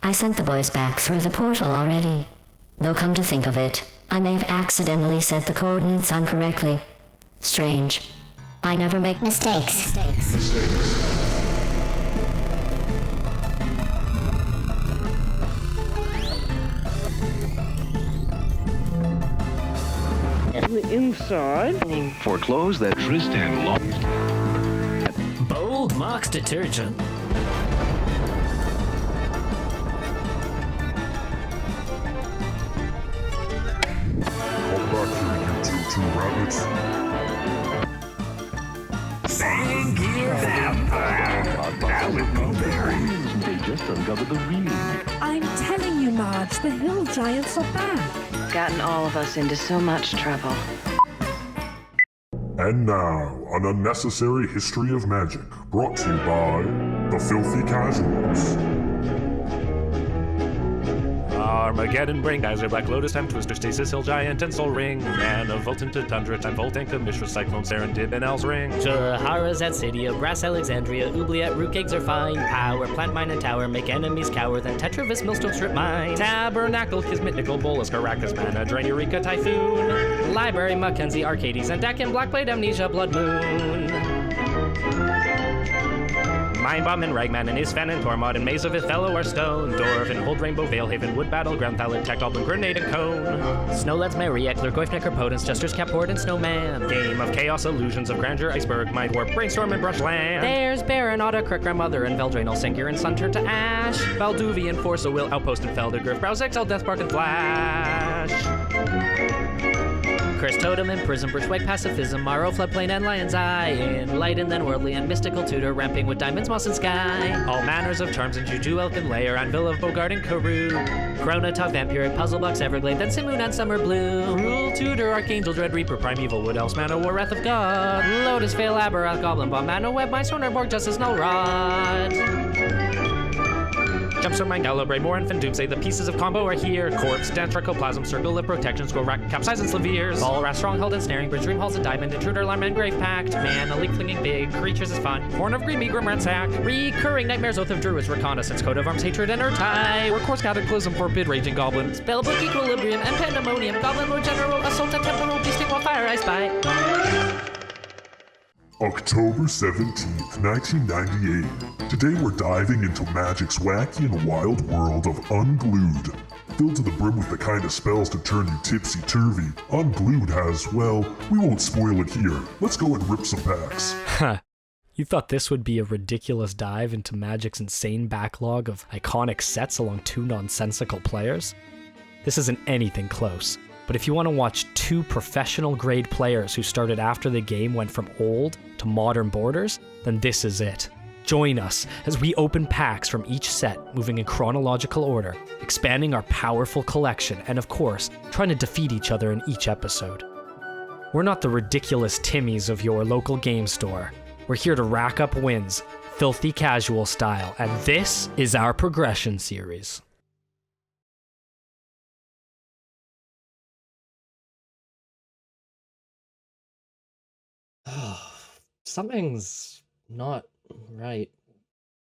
I sent the boys back through the portal already. Though come to think of it, I may have accidentally set the coordinates incorrectly. Strange. I never make mistakes. The inside. For clothes that Tristan lost. Bold Mox detergent. Two rabbits. Sangir vampire. Now with blueberries. They just uncovered the real. I'm telling you, Marge, the hill giants are back. Gotten all of us into so much trouble. And now, an unnecessary history of magic, brought to you by the Filthy Casuals. Armageddon, Brain Geyser, Black Lotus, Time Twister, Stasis, Hill Giant, and Soul Ring. Man of Volt into Tundra, Time Volt, Anka, Mishra, Cyclone, Serendib, and El's Ring. Jahara's at Cydia, Brass Alexandria, Oubliette, Root Cakes are fine. Power, Plant Mine and Tower, make enemies cower, then Tetravis, Millstone, Strip Mine. Tabernacle, Kismet, Nickel, Bolus, Caracas, Mana, Drain, Eureka, Typhoon. Library, Mackenzie, Arcades, and Dakin, Blackblade, Amnesia, Blood Moon. Mindbomb and Ragman and Isfan and Tormod and Maze of his fellow are stone. Dwarven, Hold Rainbow, Veilhaven, Wood Battleground, Thalit, Tech Goblin, Grenade and Cone. Snowlads, Mariette, Lurgoyfnecker, Potence, Jester's Capord, and Snowman. Game of Chaos, Illusions of Grandeur, Iceberg, Mind Warp, Brainstorm, and Brushland. There's Baron, Otta, Crick, Grandmother, and Veldranal, Singer, and Sun turn to Ash. Balduvian, Force, Will, Outpost, and Feldergriff, Browse, Exile, Deathspark, and Flash. Curse Totem and Prism, Brushwag, Pacifism, Morrow, Floodplain, and Lion's Eye. Enlightened and Worldly and Mystical Tutor, Ramping with Diamonds, Moss, and Sky. All manners of charms and Juju, Elfin Lair, Anvil of Bogard and Karoo. Chronotog, Vampiric, Puzzle Box, Everglade, then Simoon and Summer Bloom. Cruel Tutor, Archangel, Dread Reaper, Primeval, Wood Elves, Mana, War, Wrath of God. Lotus, Veil, Aberrath, Goblin Bomb, Mana, Web, My Borg, Justice, Null Rod. Jumpstone, Mind, Gallowbray, More, Infant, Doomsday, the pieces of combo are here. Corpse, Dance, Dracoplasm, Circle of Protection, Scroll Rack, Capsize, and Slaveers. Ball, Rast, Stronghold, and Snaring Bridge, Dream Halls, and Diamond, Intruder, Alarm, and Grave Pact. Man, a leak flinging big, creatures is fun. Horn of Green, Megrim, Ransack. Recurring Nightmares, Oath of Druids, Reconnaissance, Coat of Arms, Hatred, and Urtai. Workhorse, Cataclysm, Forbid, Raging Goblin. Spellbook, Equilibrium, and Pandemonium. Goblin, Lord General, Assault, and Temporal, Beasting, While Fire, Ice Bite. October 17th, 1998. Today we're diving into Magic's wacky and wild world of Unglued. Filled to the brim with the kind of spells to turn you tipsy-turvy, Unglued has, well, we won't spoil it here. Let's go and rip some packs. Huh. You thought this would be a ridiculous dive into Magic's insane backlog of iconic sets along two nonsensical players? This isn't anything close. But if you want to watch two professional-grade players who started after the game went from old to modern borders, then this is it. Join us as we open packs from each set, moving in chronological order, expanding our powerful collection, and of course, trying to defeat each other in each episode. We're not the ridiculous Timmies of your local game store. We're here to rack up wins, filthy casual style, and this is our progression series. Something's not right.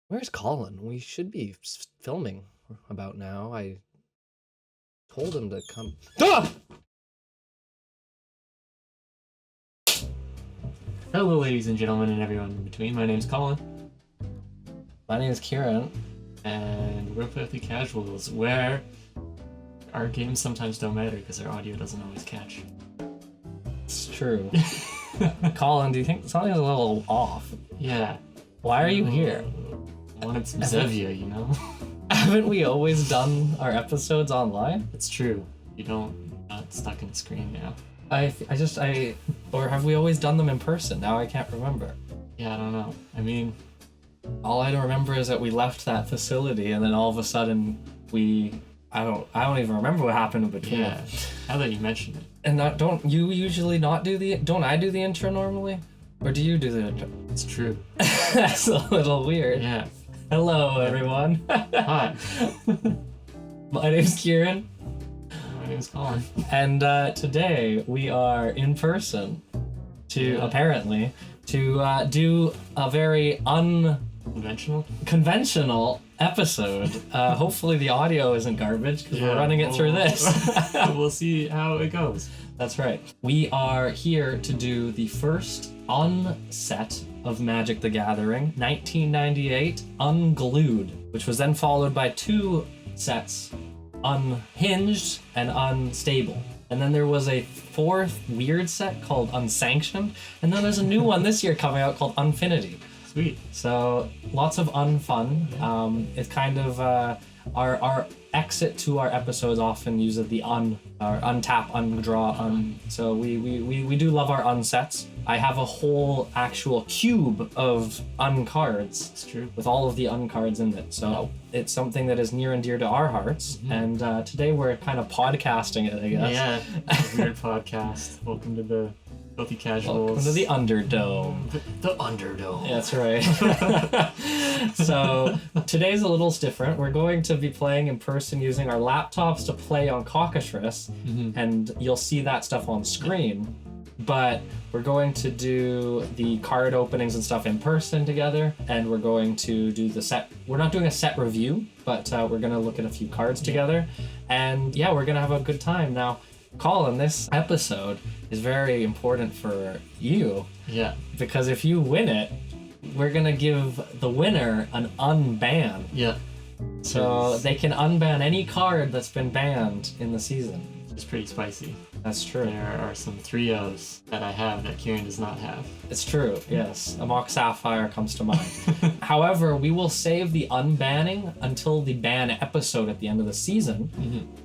Where's Colin? We should be filming about now. I told him to come. Ah! Hello, ladies and gentlemen, and everyone in between. My name's Colin. My name is Kieran. And we're Filthy Casuals, where our games sometimes don't matter because our audio doesn't always catch. It's true. Colin, do you think something's a little off? Yeah. Why are you here? I wanted some Zevia, you know? Haven't we always done our episodes online? It's true. You're not stuck in a screen now. Or have we always done them in person? Now I can't remember. Yeah, I don't know. I mean, all I remember is that we left that facility and then all of a sudden I don't even remember what happened in between. Yeah, now that you mention it. And don't you usually not do don't I do the intro normally? Or do you do the intro? It's true. That's a little weird. Yeah. Hello, everyone. Hi. My name's Kieran. My name's Colin. And today we are in person to do a very conventional episode. Hopefully the audio isn't garbage because we're running it through this. We'll see how it goes. That's right. We are here to do the first unset of Magic the Gathering, 1998 Unglued, which was then followed by 2 sets, Unhinged and Unstable. And then there was a 4th weird set called Unsanctioned, and then there's a new one this year coming out called Unfinity. Sweet. So lots of unfun. It's kind of our exit to our episodes often uses the untap, undraw, so we do love our unsets. I have a whole actual cube of uncards. It's true. With all of the uncards in it. So it's something that is near and dear to our hearts. And today we're kind of podcasting it, I guess. Yeah. A weird podcast. Welcome to the Filthy Casuals. Welcome to the Underdome. The Underdome. That's right. So today's a little different. We're going to be playing in person using our laptops to play on Caucasus, and you'll see that stuff on screen. But we're going to do the card openings and stuff in person together, and we're going to do the set. We're not doing a set review, but we're going to look at a few cards together, and yeah, we're going to have a good time. Now, Colin, this episode is very important for you. Yeah. Because if you win it, we're going to give the winner an unban. Yeah. So they can unban any card that's been banned in the season. It's pretty spicy. That's true. There are some 3-0s that I have that Kieran does not have. It's true, yes. Amok Sapphire comes to mind. However, we will save the unbanning until the ban episode at the end of the season.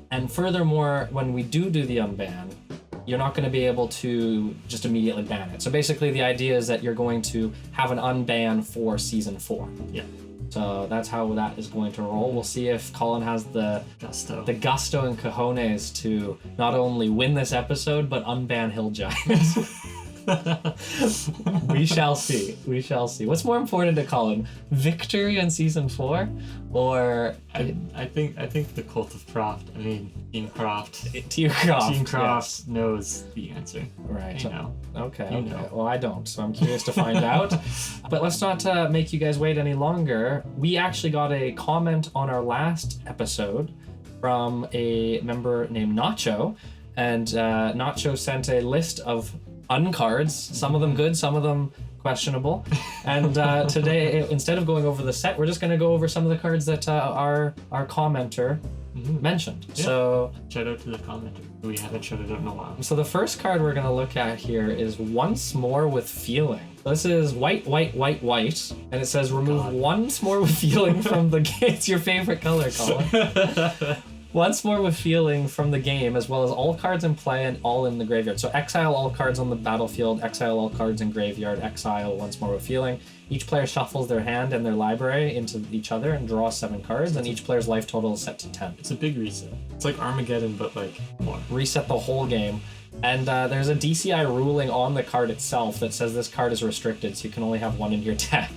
And furthermore, when we do the unban, you're not going to be able to just immediately ban it. So basically the idea is that you're going to have an unban for season 4. Yeah. So that's how that is going to roll. We'll see if Colin has the gusto and cojones to not only win this episode, but unban Hill Giants. We shall see. We shall see. What's more important to Colin? Victory in season 4, or I think the Cult of Croft. I mean, Team Croft. Team Croft. Team Croft knows the answer. Right. You know. Okay. Well, I don't, so I'm curious to find out. But let's not make you guys wait any longer. We actually got a comment on our last episode from a member named Nacho, and Nacho sent a list of uncards, some of them good, some of them questionable. And today, instead of going over the set, we're just going to go over some of the cards that our commenter mentioned. Yeah. So shout out to the commenter. We haven't shouted out in a while. So the first card we're going to look at here is Once More with Feeling. This is white, and it says remove Once More with Feeling from the game. It's your favorite color, Colin. Once More with Feeling from the game, as well as all cards in play and all in the graveyard. So exile all cards on the battlefield, exile all cards in graveyard, exile Once More with Feeling. Each player shuffles their hand and their library into each other and draws 7 cards, and each player's life total is set to 10. It's a big reset. It's like Armageddon, but like more. Reset the whole game. And there's a DCI ruling on the card itself that says this card is restricted, so you can only have 1 in your deck.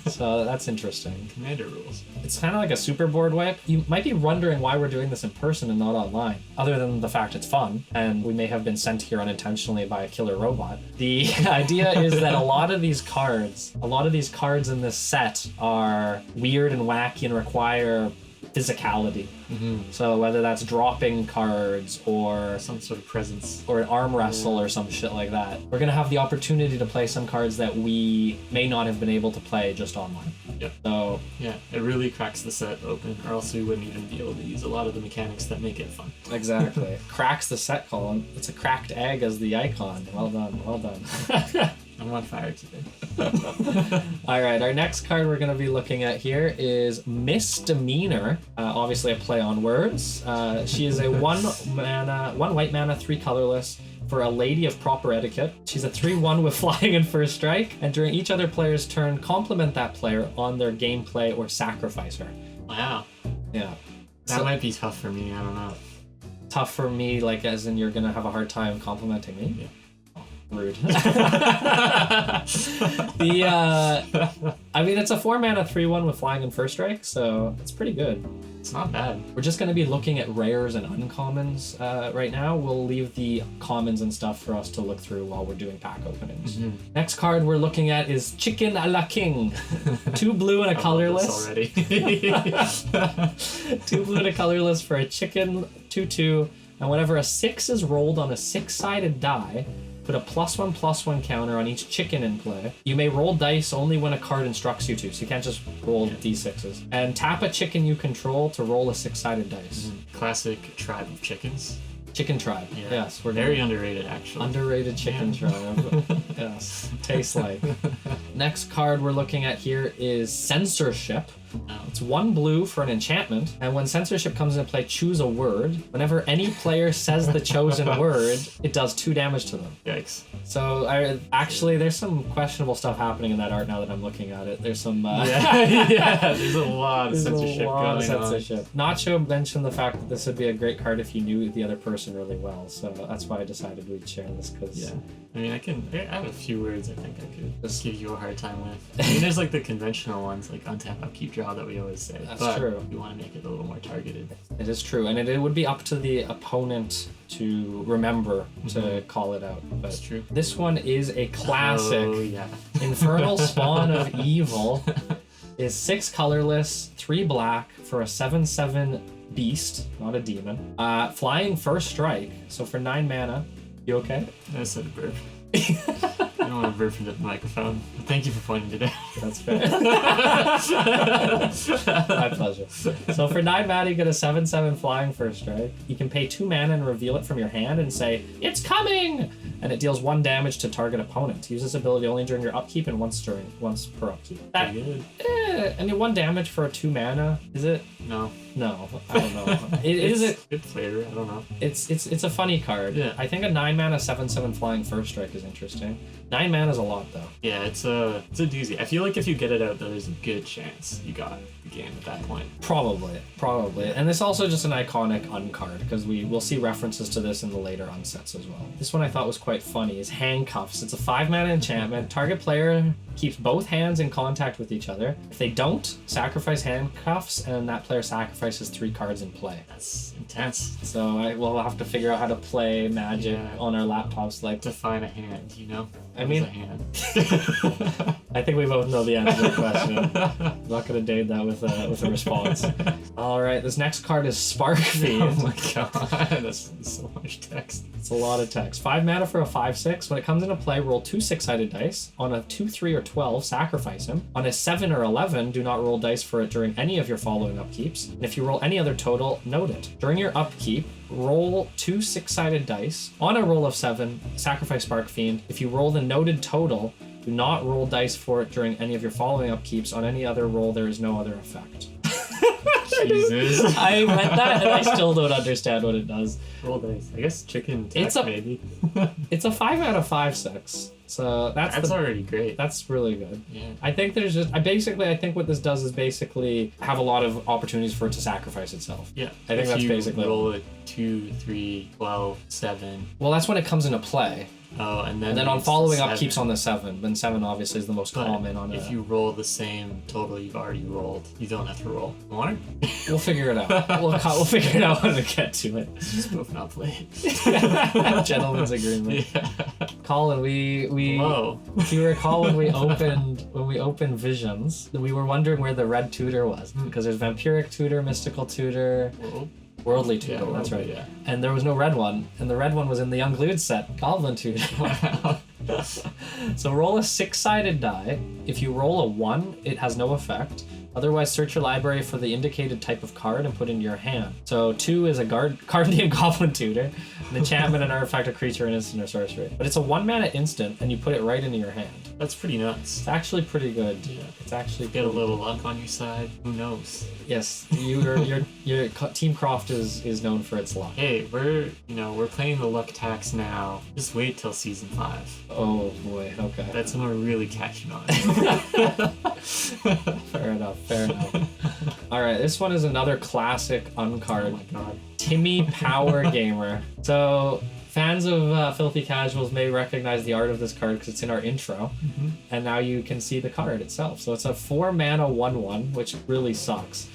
So that's interesting. Commander rules. It's kind of like a super board wipe. You might be wondering why we're doing this in person and not online, other than the fact it's fun, and we may have been sent here unintentionally by a killer robot. The idea is that a lot of these cards in this set are weird and wacky and require physicality. So whether that's dropping cards or some sort of presence or an arm wrestle or some shit like that, we're gonna have the opportunity to play some cards that we may not have been able to play just online. Yep. So yeah, it really cracks the set open, or else we wouldn't even be able to use a lot of the mechanics that make it fun. Exactly. Cracks the set, Colin. It's a cracked egg as the icon. Well done, well done. I'm on fire today. All right, our next card we're going to be looking at here is Misdemeanor. Obviously a play on words. She is a 1 white mana, 3 colorless for a lady of proper etiquette. She's a 3/1 with flying and first strike, and during each other player's turn, compliment that player on their gameplay or sacrifice her. Wow. Yeah. That might be tough for me, I don't know. Tough for me, like as in you're going to have a hard time complimenting me? Yeah. Rude. I mean, it's a 4-mana 3/1 with flying and first strike, so it's pretty good. It's not bad. We're just going to be looking at rares and uncommons right now. We'll leave the commons and stuff for us to look through while we're doing pack openings. Next card we're looking at is Chicken a la King. 2 blue and a colorless. Already. 2 blue and a colorless for a chicken 2/2. And whenever a 6 is rolled on a 6-sided die, put a +1/+1 counter on each chicken in play. You may roll dice only when a card instructs you to, so you can't just roll d6s. And tap a chicken you control to roll a 6-sided dice. Classic tribe of chickens. Chicken tribe. Yeah. Yes, we're very underrated, actually. Underrated chicken tribe. Yes, tastes like. Next card we're looking at here is Censorship. It's 1 blue for an enchantment, and when censorship comes into play, choose a word. Whenever any player says the chosen word, it does 2 damage to them. Yikes. So there's some questionable stuff happening in that art now that I'm looking at it. There's some there's a lot of censorship going on. Nacho mentioned the fact that this would be a great card if you knew the other person really well, so that's why I decided we'd share this, because I mean, I have a few words I think I could just give you a hard time with. I mean, there's like the conventional ones, like untap, upkeep, draw that we always say. That's true. You want to make it a little more targeted. It is true, and it would be up to the opponent to remember to call it out. But That's true. This one is a classic. Oh, yeah. Infernal Spawn of Evil is 6 colorless, 3 black for a 7/7 beast, not a demon. Flying first strike, so for 9 mana. You okay? I said a burp. I don't want to burp into the microphone. But thank you for pointing it out. That's fair. My pleasure. So for 9 mana, you get a 7/7 flying first strike. You can pay 2 mana and reveal it from your hand and say, "It's coming!" And it deals 1 damage to target opponent. Use this ability only during your upkeep and once per upkeep. That, good. I mean, 1 damage for a 2 mana, is it? No. No, I don't know. It is a good flavor. I don't know. It's a funny card. Yeah. I think a 9 mana 7/7 flying first strike is interesting. 9 mana is a lot though. Yeah, it's a doozy. I feel like if you get it out, though, there's a good chance you got the game at that point. Probably. And this also just an iconic uncard, because we'll see references to this in the later unsets as well. This one I thought was quite funny is Handcuffs. It's a 5 mana enchantment. Target player keeps both hands in contact with each other. If they don't, sacrifice Handcuffs, and that player sacrifices 3 cards in play. That's intense. So we'll have to figure out how to play Magic on our laptops. Like, define a hand, you know? I mean, a hand? I think we both know the answer to the question. I'm not going to date that with a response. All right, this next card is Spark Fiend. Oh my god, that's so much text. It's a lot of text. 5 mana for a 5/6. When it comes into play, roll 2 6-sided dice. On a 2, 3, or 12, sacrifice him. On a 7 or 11, do not roll dice for it during any of your following upkeeps. And if you roll any other total, note it. During your upkeep, roll 2 6-sided dice. On a roll of 7, sacrifice Spark Fiend. If you roll the noted total, do not roll dice for it during any of your following upkeeps. On any other roll, there is no other effect. Jesus. I read that and I still don't understand what it does. Roll dice. I guess chicken text, maybe. It's a 5 out of 5/6. So that's already great. That's really good. Yeah. I think there's just I think what this does is basically have a lot of opportunities for it to sacrifice itself. Yeah. I think that's basically roll a 2, 3, 12, 7. Well, that's when it comes into play. Oh, and then on following up keeps on the 7. Then 7 obviously is the most common on it. If you roll the same total you've already rolled, you don't have to roll. You want it? We'll figure it out. We'll figure it out when we get to it. Just both not play it. Gentleman's agreement. Yeah. Colin, we Whoa. If you recall when we opened Visions, we were wondering where the red tutor was, because there's Vampiric Tutor, Mystical Tutor. Whoa. Worldly Tutor, yeah, that's right. Yeah. And there was no red one, and the red one was in the Unglued set, Goblin Tutor. Wow. So roll a 6-sided die. If you roll a 1, it has no effect. Otherwise, search your library for the indicated type of card and put it into your hand. So 2 is a card named Goblin Tutor, an enchantment, an artifact, a creature, an instant, or sorcery. But it's a 1 mana instant, and you put it right into your hand. That's pretty nuts. It's actually pretty good. Yeah. It's actually get a little luck on your side. Who knows? Yes, your Team Croft is known for its luck. Hey, we're playing the luck tax now. Just wait till season 5. Oh boy, okay. That's when we're really catching on. Fair enough. All right, this one is another classic uncard. Oh my god. Timmy Power Gamer. So Fans of Filthy Casuals may recognize the art of this card because it's in our intro. And now you can see the card itself. So it's a 4 mana 1/1, which really sucks.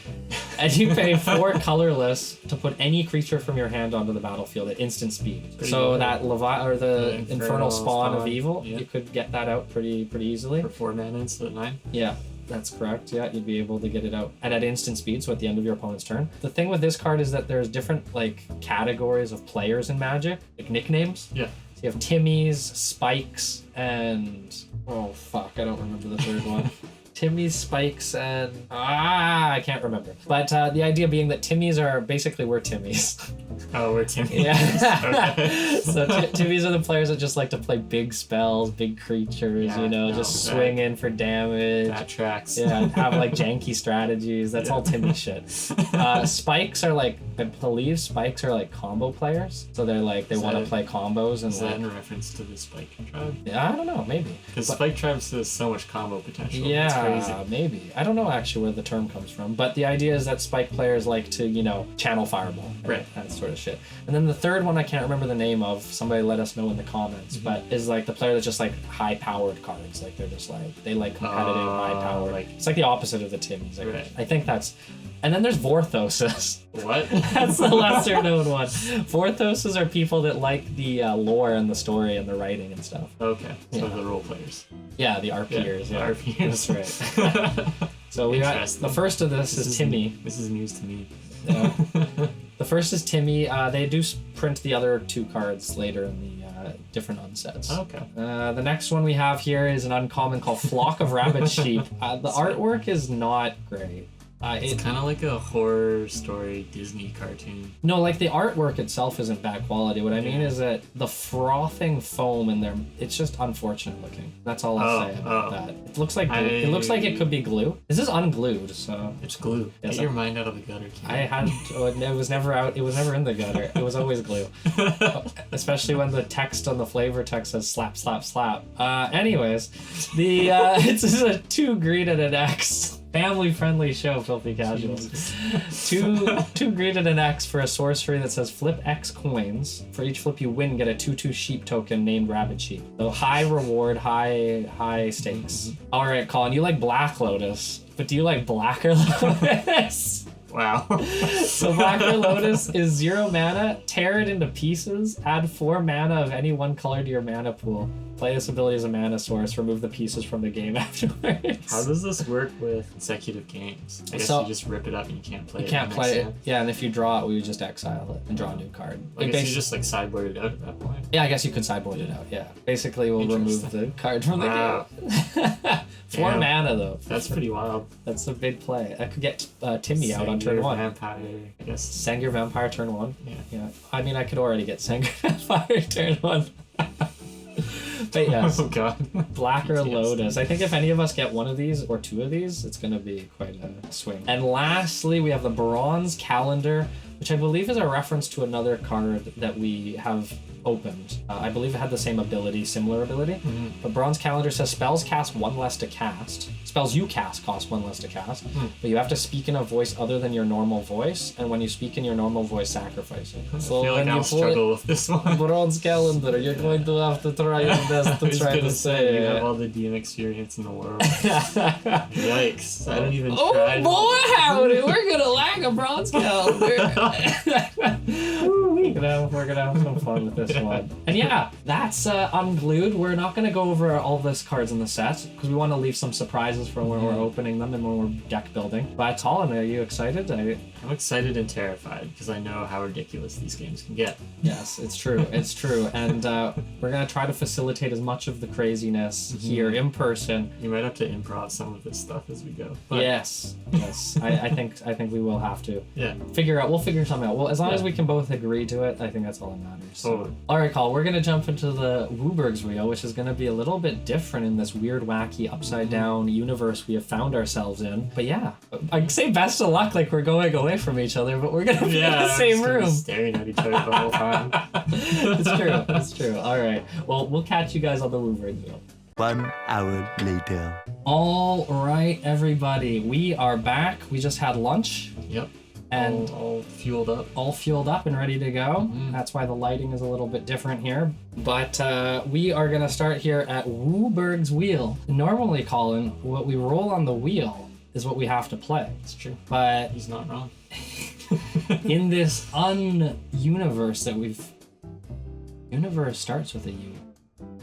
And you pay 4 colorless to put any creature from your hand onto the battlefield at instant speed. So that the Infernal Spawn of Evil, you could get that out pretty easily. For 4 mana instead of 9? Yeah. That's correct, yeah, you'd be able to get it out. And at instant speed, so at the end of your opponent's turn. The thing with this card is that there's different, like, categories of players in Magic, like nicknames. Yeah. So you have Timmy's, Spikes, and... oh, fuck, I don't remember the third one. Timmy's, Spikes, and... I can't remember. But the idea being that Timmy's are... basically, we're Timmy's. Oh, we're Timmy's. Yeah. Okay. So Timmy's are the players that just like to play big spells, big creatures, just swing in for damage. That tracks. Yeah, have like janky strategies. That's all Timmy shit. Spikes are like, I believe Spikes are like combo players. So they're like, they want to play combos. And is that in reference to the Spike tribe? Yeah, I don't know, maybe. Because Spike tribes has so much combo potential. Yeah, it's crazy. maybe. I don't know actually where the term comes from. But the idea is that Spike players like to, channel Fireball. Right. That sort of shit. And then the third one I can't remember the name of. Somebody let us know in the comments. But is like the player that's just like high-powered cards. Like they're just like, they like competitive, high-powered. like It's like the opposite of the Timmies. Right. I think that's... And then there's Vorthoses. What? That's the lesser known one. Vorthoses are people that like the lore and the story and the writing and stuff. Okay, so the role players. Yeah, the RPers. Yeah, the RPers. That's right. So we got the first of this is Timmy. This is news to me. Yeah. The first is Timmy. They do print the other 2 cards later in the different unsets. Okay. The next one we have here is an uncommon called Flock of Rabid Sheep. The artwork is not great. It's kind of like a horror story Disney cartoon. No, like the artwork itself isn't bad quality. What I mean is that the frothing foam in there, it's just unfortunate looking. That's all I'll say about that. It looks like glue. It looks like it could be glue. This is unglued, so it's glue. Get your mind out of the gutter, kid. I had it was never out. It was never in the gutter. It was always glue. Especially when the text on the flavor text says slap, slap, slap. Anyways, the it's a 2 green and an X. Family-friendly show, Filthy Casuals. Two green and an X for a sorcery that says flip X coins. For each flip you win, get a 2/2 sheep token named Rabbit Sheep. So high reward, high stakes. All right, Colin, you like Black Lotus, but do you like Blacker Lotus? Wow. So Blacker Lotus is 0 mana, tear it into pieces, add 4 mana of any one color to your mana pool. Play this ability as a mana source, remove the pieces from the game afterwards. How does this work with consecutive games? I guess you just rip it up and you can't play it. You can't play it. Yeah, and if you draw it, we would just exile it and draw a new card. I guess you just like sideboard it out at that point. Yeah, I guess you could sideboard it out, yeah. Basically, we'll remove the card from the game. 4 mana, though. That's pretty wild. That's a big play. I could get Timmy out on turn 1. Vampire, I guess. Sengir Vampire turn 1? Yeah. I mean, I could already get Sengir Vampire turn 1. But yes, oh god, Blacker Lotus. I think if any of us get one of these or 2 of these, it's going to be quite a swing. And lastly, we have the Bronze Calendar, which I believe is a reference to another card that we have opened. I believe it had the same ability, similar ability. But Bronze Calendar says spells cast 1 less to cast. Spells you cast cost 1 less to cast. But you have to speak in a voice other than your normal voice. And when you speak in your normal voice, sacrifice it. So I feel like I'll struggle with this one. Bronze Calendar, you're going to have to try your best to try to say you it. have all the DM experience in the world. Yikes. I don't even try. Oh boy, howdy, we're gonna lack a Bronze Calendar. We're gonna have some fun with this one. And yeah, that's Unglued. We're not gonna go over all this cards in the set because we want to leave some surprises for when we're opening them and when we're deck building. But Colin, are you excited? I'm excited and terrified because I know how ridiculous these games can get. Yes, it's true. It's true. And we're gonna try to facilitate as much of the craziness here in person. You might have to improv some of this stuff as we go. But yes. I think we will have to. Yeah. We'll figure something out. Well, as long as we can both agree to it, I think that's all that matters. Totally. All right, Colin, we're gonna jump into the Wooberg's wheel, which is gonna be a little bit different in this weird, wacky, upside down universe we have found ourselves in. But yeah, I'd say best of luck, like we're going away from each other, but we're gonna be in the same room, staring at each other the whole time. It's true. All right. Well, we'll catch you guys on the Wooberg's wheel. 1 hour later. All right, everybody, we are back. We just had lunch. Yep. and all fueled up. All fueled up and ready to go. That's why the lighting is a little bit different here. But we are gonna start here at Wooberg's wheel. Normally, Colin, what we roll on the wheel is what we have to play. It's true. But He's not wrong. in this universe that we've... Universe starts with a U.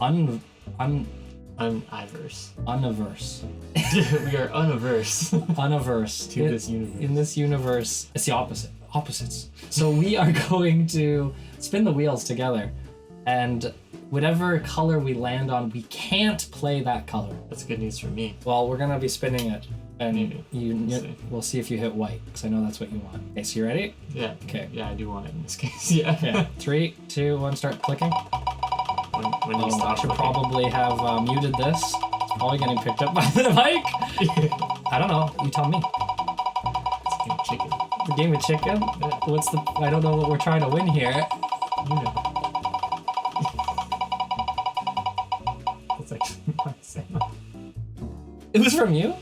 Universe. Universe. We are universe. Universe. To this universe. In this universe, it's the opposite. Opposites. So we are going to spin the wheels together, and whatever color we land on, we can't play that color. That's good news for me. Well, we're gonna be spinning it, and Maybe. we'll see if you hit white, because I know that's what you want. Okay, so you ready? Yeah. Okay. Yeah, I do want it in this case. Yeah. Okay. 3, 2, 1, start clicking. When you I stop should looking. probably have muted this. It's probably getting picked up by the mic. I don't know. You tell me. It's a game of chicken. The game of chicken? What's the... I don't know what we're trying to win here. You know. That's actually my sound. It was from you?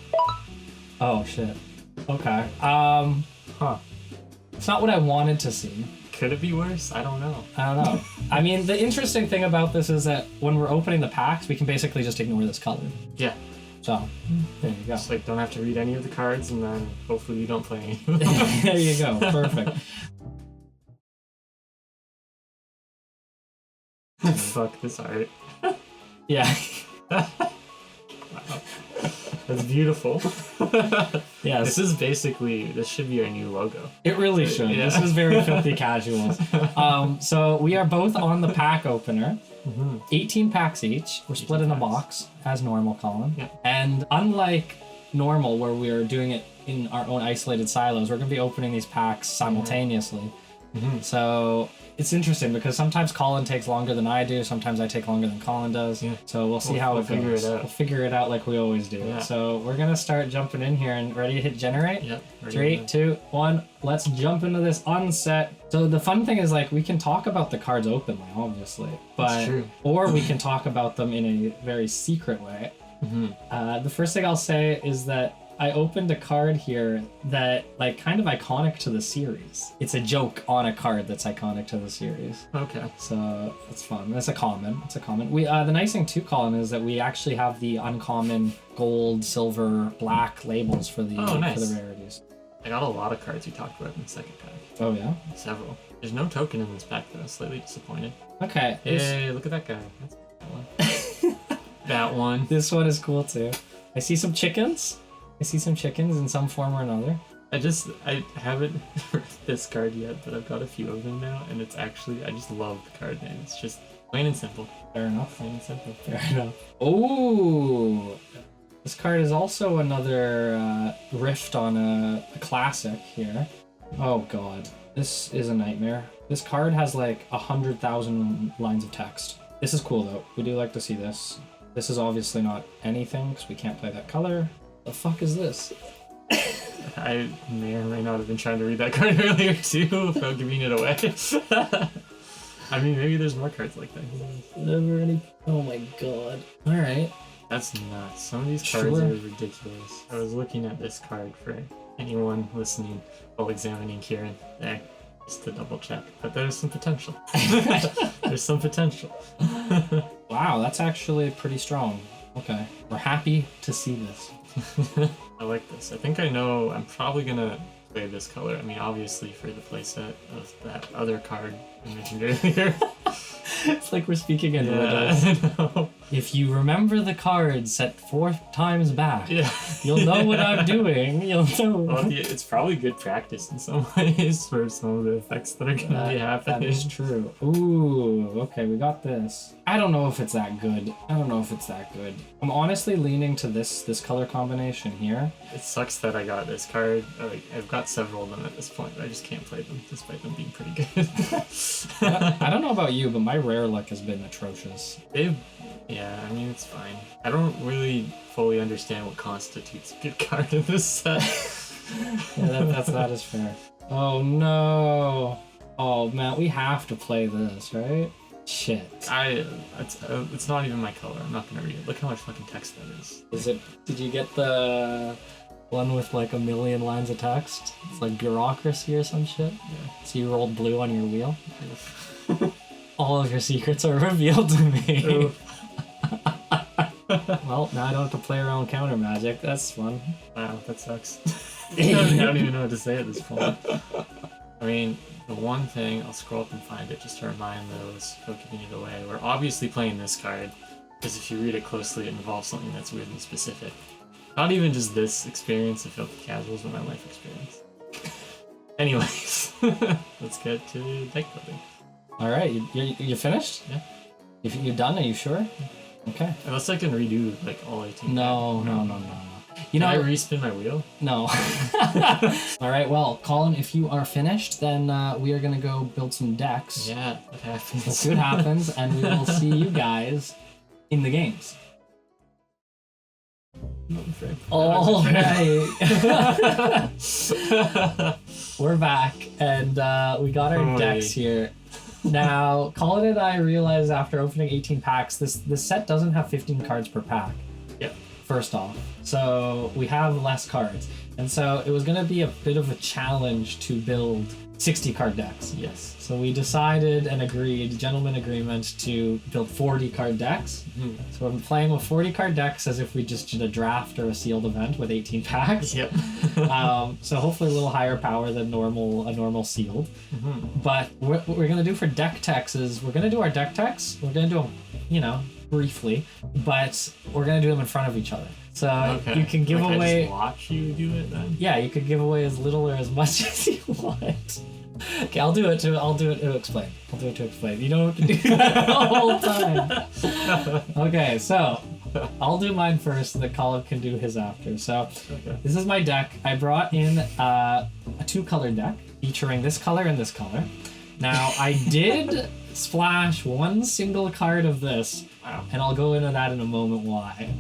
Oh, shit. Okay. Huh. It's not what I wanted to see. Could it be worse? I don't know. I don't know. I mean, the interesting thing about this is that when we're opening the packs, we can basically just ignore this color. Yeah. So, there you go. Just like don't have to read any of the cards, and then hopefully you don't play any of them. There you go. Perfect. Fuck this art. Yeah. That's beautiful. Yeah. This should be our new logo. It really should. Yeah. This is very filthy casuals. So we are both on the pack opener. 18 packs each. We're split in a box, as normal, Colin. Yeah. And unlike normal, where we are doing it in our own isolated silos, we're going to be opening these packs simultaneously. So it's interesting because sometimes Colin takes longer than I do, sometimes I take longer than Colin does. Yeah. So we'll see how We'll it figure goes. it out. We'll figure it out like we always do. Yeah. So we're going to start jumping in here and ready to hit generate? Yep. 3, 2, 1, let's jump into this unset. So the fun thing is, like, we can talk about the cards openly, obviously, That's true. or we can talk about them in a very secret way. The first thing I'll say is that I opened a card here that, like, kind of iconic to the series. It's a joke on a card that's iconic to the series. Okay. So it's fun. It's a common. We the nice thing too, Colin, is that we actually have the uncommon gold, silver, black labels for the nice. for the rarities. I got a lot of cards you talked about in the second pack. Oh yeah. Several. There's no token in this pack though. Slightly disappointed. Okay. Hey, look at that guy. That's that one. That one. This one is cool too. I see some chickens. In some form or another. I haven't read this card yet, but I've got a few of them now, and it's actually, I just love the card name. It's just plain and simple. Fair enough. Plain and simple. Fair enough. Oh, this card is also another rift on a classic here. Oh god, this is a nightmare. This card has like 100,000 lines of text. This is cool though. We do like to see this. This is obviously not anything because we can't play that color. The fuck is this? I may or may not have been trying to read that card earlier too, without giving it away. I mean, maybe there's more cards like that. Never any. Oh my god. All right. That's nuts. Some of these cards Sure. are ridiculous. I was looking at this card for anyone listening while examining Kieran there, just to double check. But there's some potential. There's some potential. Wow, that's actually pretty strong. Okay. We're happy to see this. I like this. I think I know I'm probably gonna play this color. I mean, obviously for the playset of that other card I mentioned earlier. It's like we're speaking in Yeah, riddles. I know. If you remember the cards set 4 times back, Yeah. you'll know what I'm doing. You'll know. Well, yeah, it's probably good practice in some ways for some of the effects that are gonna be happening. That is true. Ooh, okay, we got this. I don't know if it's that good. I'm honestly leaning to this color combination here. It sucks that I got this card. Like, I've got several of them at this point, but I just can't play them despite them being pretty good. I don't know about you, but my rare luck has been atrocious. Yeah, I mean, it's fine. I don't really fully understand what constitutes a good card in this set. Yeah, that is fair. Oh no. Oh man, we have to play this, right? Shit. It's not even my color. I'm not gonna read it. Look how much fucking text that is. Is it? Did you get the One with like a million lines of text. It's like bureaucracy or some shit. Yeah. So you rolled blue on your wheel. All of your secrets are revealed to me. Well, now I don't have to play around with counter magic. That's fun. Wow, that sucks. I don't even know what to say at this point. I mean, the one thing, I'll scroll up and find it just to remind those who are giving it away. We're obviously playing this card, because if you read it closely, it involves something that's weirdly specific. Not even just this experience of Filthy Casuals, but my life experience. Anyways, let's get to deck building. Alright, you finished? Yeah. You done? Are you sure? Okay. Unless I can redo like all 18. No. You Can know, I respin my wheel? No. Alright, well, Colin, if you are finished, then we are going to go build some decks. Yeah, that happens. We'll see what happens, and we will see you guys in the games. All right. We're back, and we got our decks here. Now, Colin and I realized after opening 18 packs, this set doesn't have 15 cards per pack. Yep. First off. So we have less cards. And so it was going to be a bit of a challenge to build 60 card decks. Yes. So we decided and agreed, gentleman agreement, to build 40 card decks. Mm-hmm. So I'm playing with 40 card decks as if we just did a draft or a sealed event with 18 packs. Yep. So hopefully a little higher power than a normal sealed. Mm-hmm. But what we're going to do for deck techs is we're going to do our deck techs. We're going to do them, briefly, but we're going to do them in front of each other. So you can give away. I just watch you do it then? Yeah, you could give away as little or as much as you want. Okay, I'll do it to explain. You don't have to do that the whole time. Okay, so I'll do mine first, and then Colin can do his after. So This is my deck. I brought in a 2-color deck featuring this color and this color. Now, I did splash one single card of this, and I'll go into that in a moment why.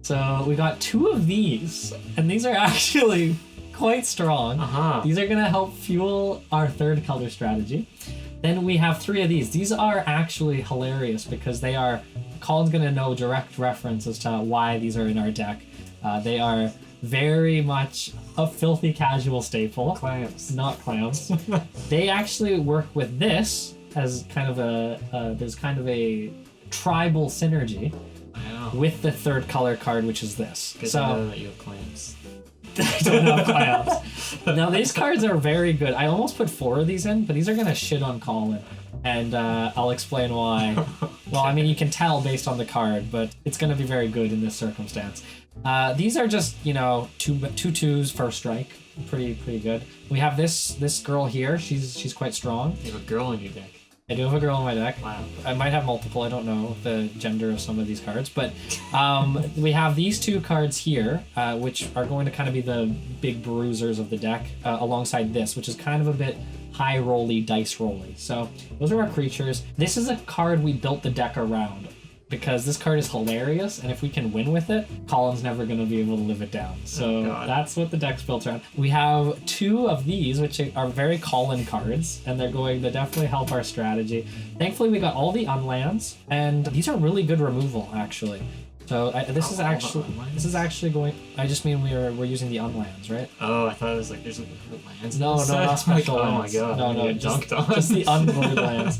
So we got 2 of these, and these are actually quite strong. These are going to help fuel our 3rd color strategy. Then we have 3 of these. These are actually hilarious because they are, Colin's going to know direct reference as to why these are in our deck. They are very much a Filthy Casual staple. Clams. Not clams. They actually work with this as kind of there's kind of a tribal synergy with the 3rd color card, which is this. Good to know that you have clams. I don't have clams. Now these cards are very good. I almost put 4 of these in, but these are gonna shit on Colin, and I'll explain why. Well, I mean, you can tell based on the card, but it's gonna be very good in this circumstance. These are just, two twos first strike, pretty good. We have this girl here. She's quite strong. You have a girl in your deck. I do have a girl in my deck. Wow. I might have multiple. I don't know the gender of some of these cards, but we have these 2 cards here, which are going to kind of be the big bruisers of the deck, alongside this, which is kind of a bit high rolly, dice rolly. So those are our creatures. This is a card we built the deck around, because this card is hilarious, and if we can win with it, Colin's never going to be able to live it down. So that's what the deck's built around. We have 2 of these, which are very Colin cards, and they're going to definitely help our strategy. Thankfully, we got all the unlands, and these are really good removal, actually. So this is actually going. I just mean we're using the unlands, right? Oh, I thought it was like there's lands. No, not special lands. Oh my god! No, just the unlimited lands.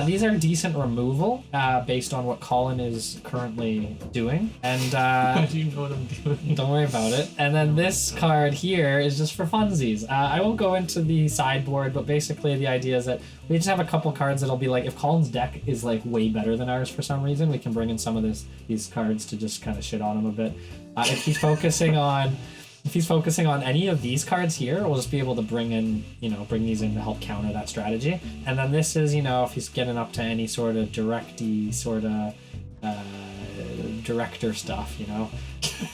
These are decent removal based on what Colin is currently doing, and how do you know what I'm doing? Don't worry about it. And then this card here is just for funsies. I won't go into the sideboard, but basically the idea is that we just have a couple cards that'll be like, if Colin's deck is like way better than ours for some reason, we can bring in some of these cards to just kind of shit on him a bit. If he's focusing on any of these cards here, we'll just be able to bring these in to help counter that strategy. And then this is, if he's getting up to any sort of directy sort of director stuff,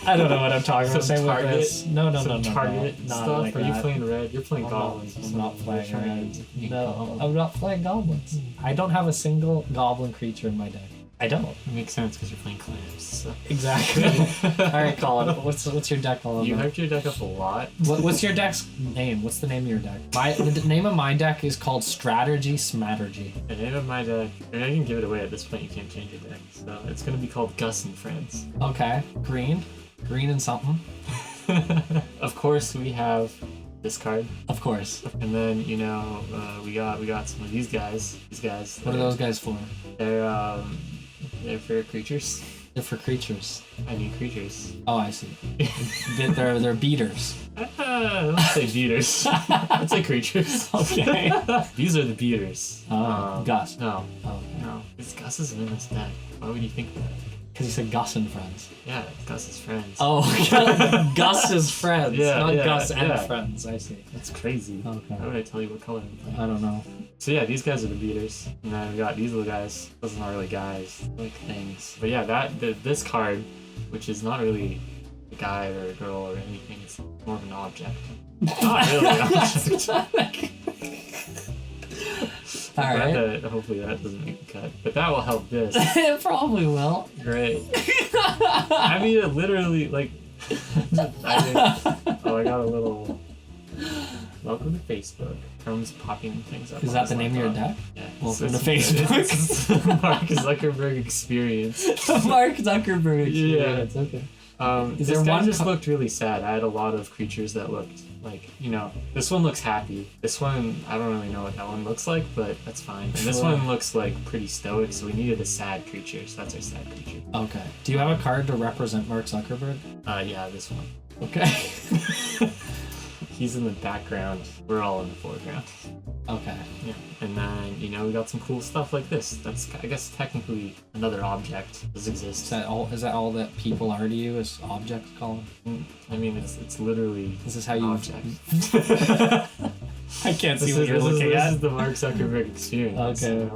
I don't know what I'm talking about. Same with this. No. Target not stuff. like Are that. You playing red? You're playing goblins. I'm not playing red. No, I'm not playing goblins. I don't have a single goblin creature in my deck. I don't. It makes sense because you're playing clams. So. Exactly. All right, Colin. What's your deck all about? You hyped your deck up a lot. What's your deck's name? What's the name of your deck? The name of my deck is called Strategy Smattergy. The name of my deck, I can give it away at this point. You can't change your deck, so it's gonna be called Gus and Friends. Okay. Green and something. Of course, we have this card. Of course. And then, you know, we got some of these guys. These guys. What are those guys for? They're for creatures. They're for creatures. I mean creatures. Oh, I see. they're beaters. Don't say beaters. I'd say creatures. Okay. These are the beaters. Gus. No. Oh, okay. No. Gus isn't in this deck. Why would you think that? Because you said Gus and friends. Yeah, Gus's friends. Oh, Gus's friends. Yeah, not yeah, Gus and yeah. friends. I see. That's crazy. Okay. Why would I tell you what color I'm playing? I don't know. So yeah, these guys are the beaters. And then we got these little guys. Those are not really guys. They're like things. But yeah, this card, which is not really a guy or a girl or anything, it's more of an object. Not really an object. Alright. Hopefully that doesn't make the cut. But that will help this. It probably will. Great. I mean, it literally, like... I got a little... Welcome to Facebook. Chrome's popping things up. Is that the name of your deck? Yeah. Welcome to Facebook. It's the Mark Zuckerberg experience. Mark Zuckerberg experience. Yeah. Okay. This there guy one just looked really sad. I had a lot of creatures that looked like, you know, this one looks happy. This one, I don't really know what that one looks like, but that's fine. And this one looks like pretty stoic, so we needed a sad creature, so that's our sad creature. Okay. Do you have a card to represent Mark Zuckerberg? Yeah, this one. Okay. He's in the background. We're all in the foreground. Okay. Yeah. And then, you know, we got some cool stuff like this. That's, I guess, technically another object. This exists. Is that all that people are to you is objects, Colin? I mean, it's literally This is how an you object. I can't see what you're looking This at. is the Mark Zuckerberg experience. Okay.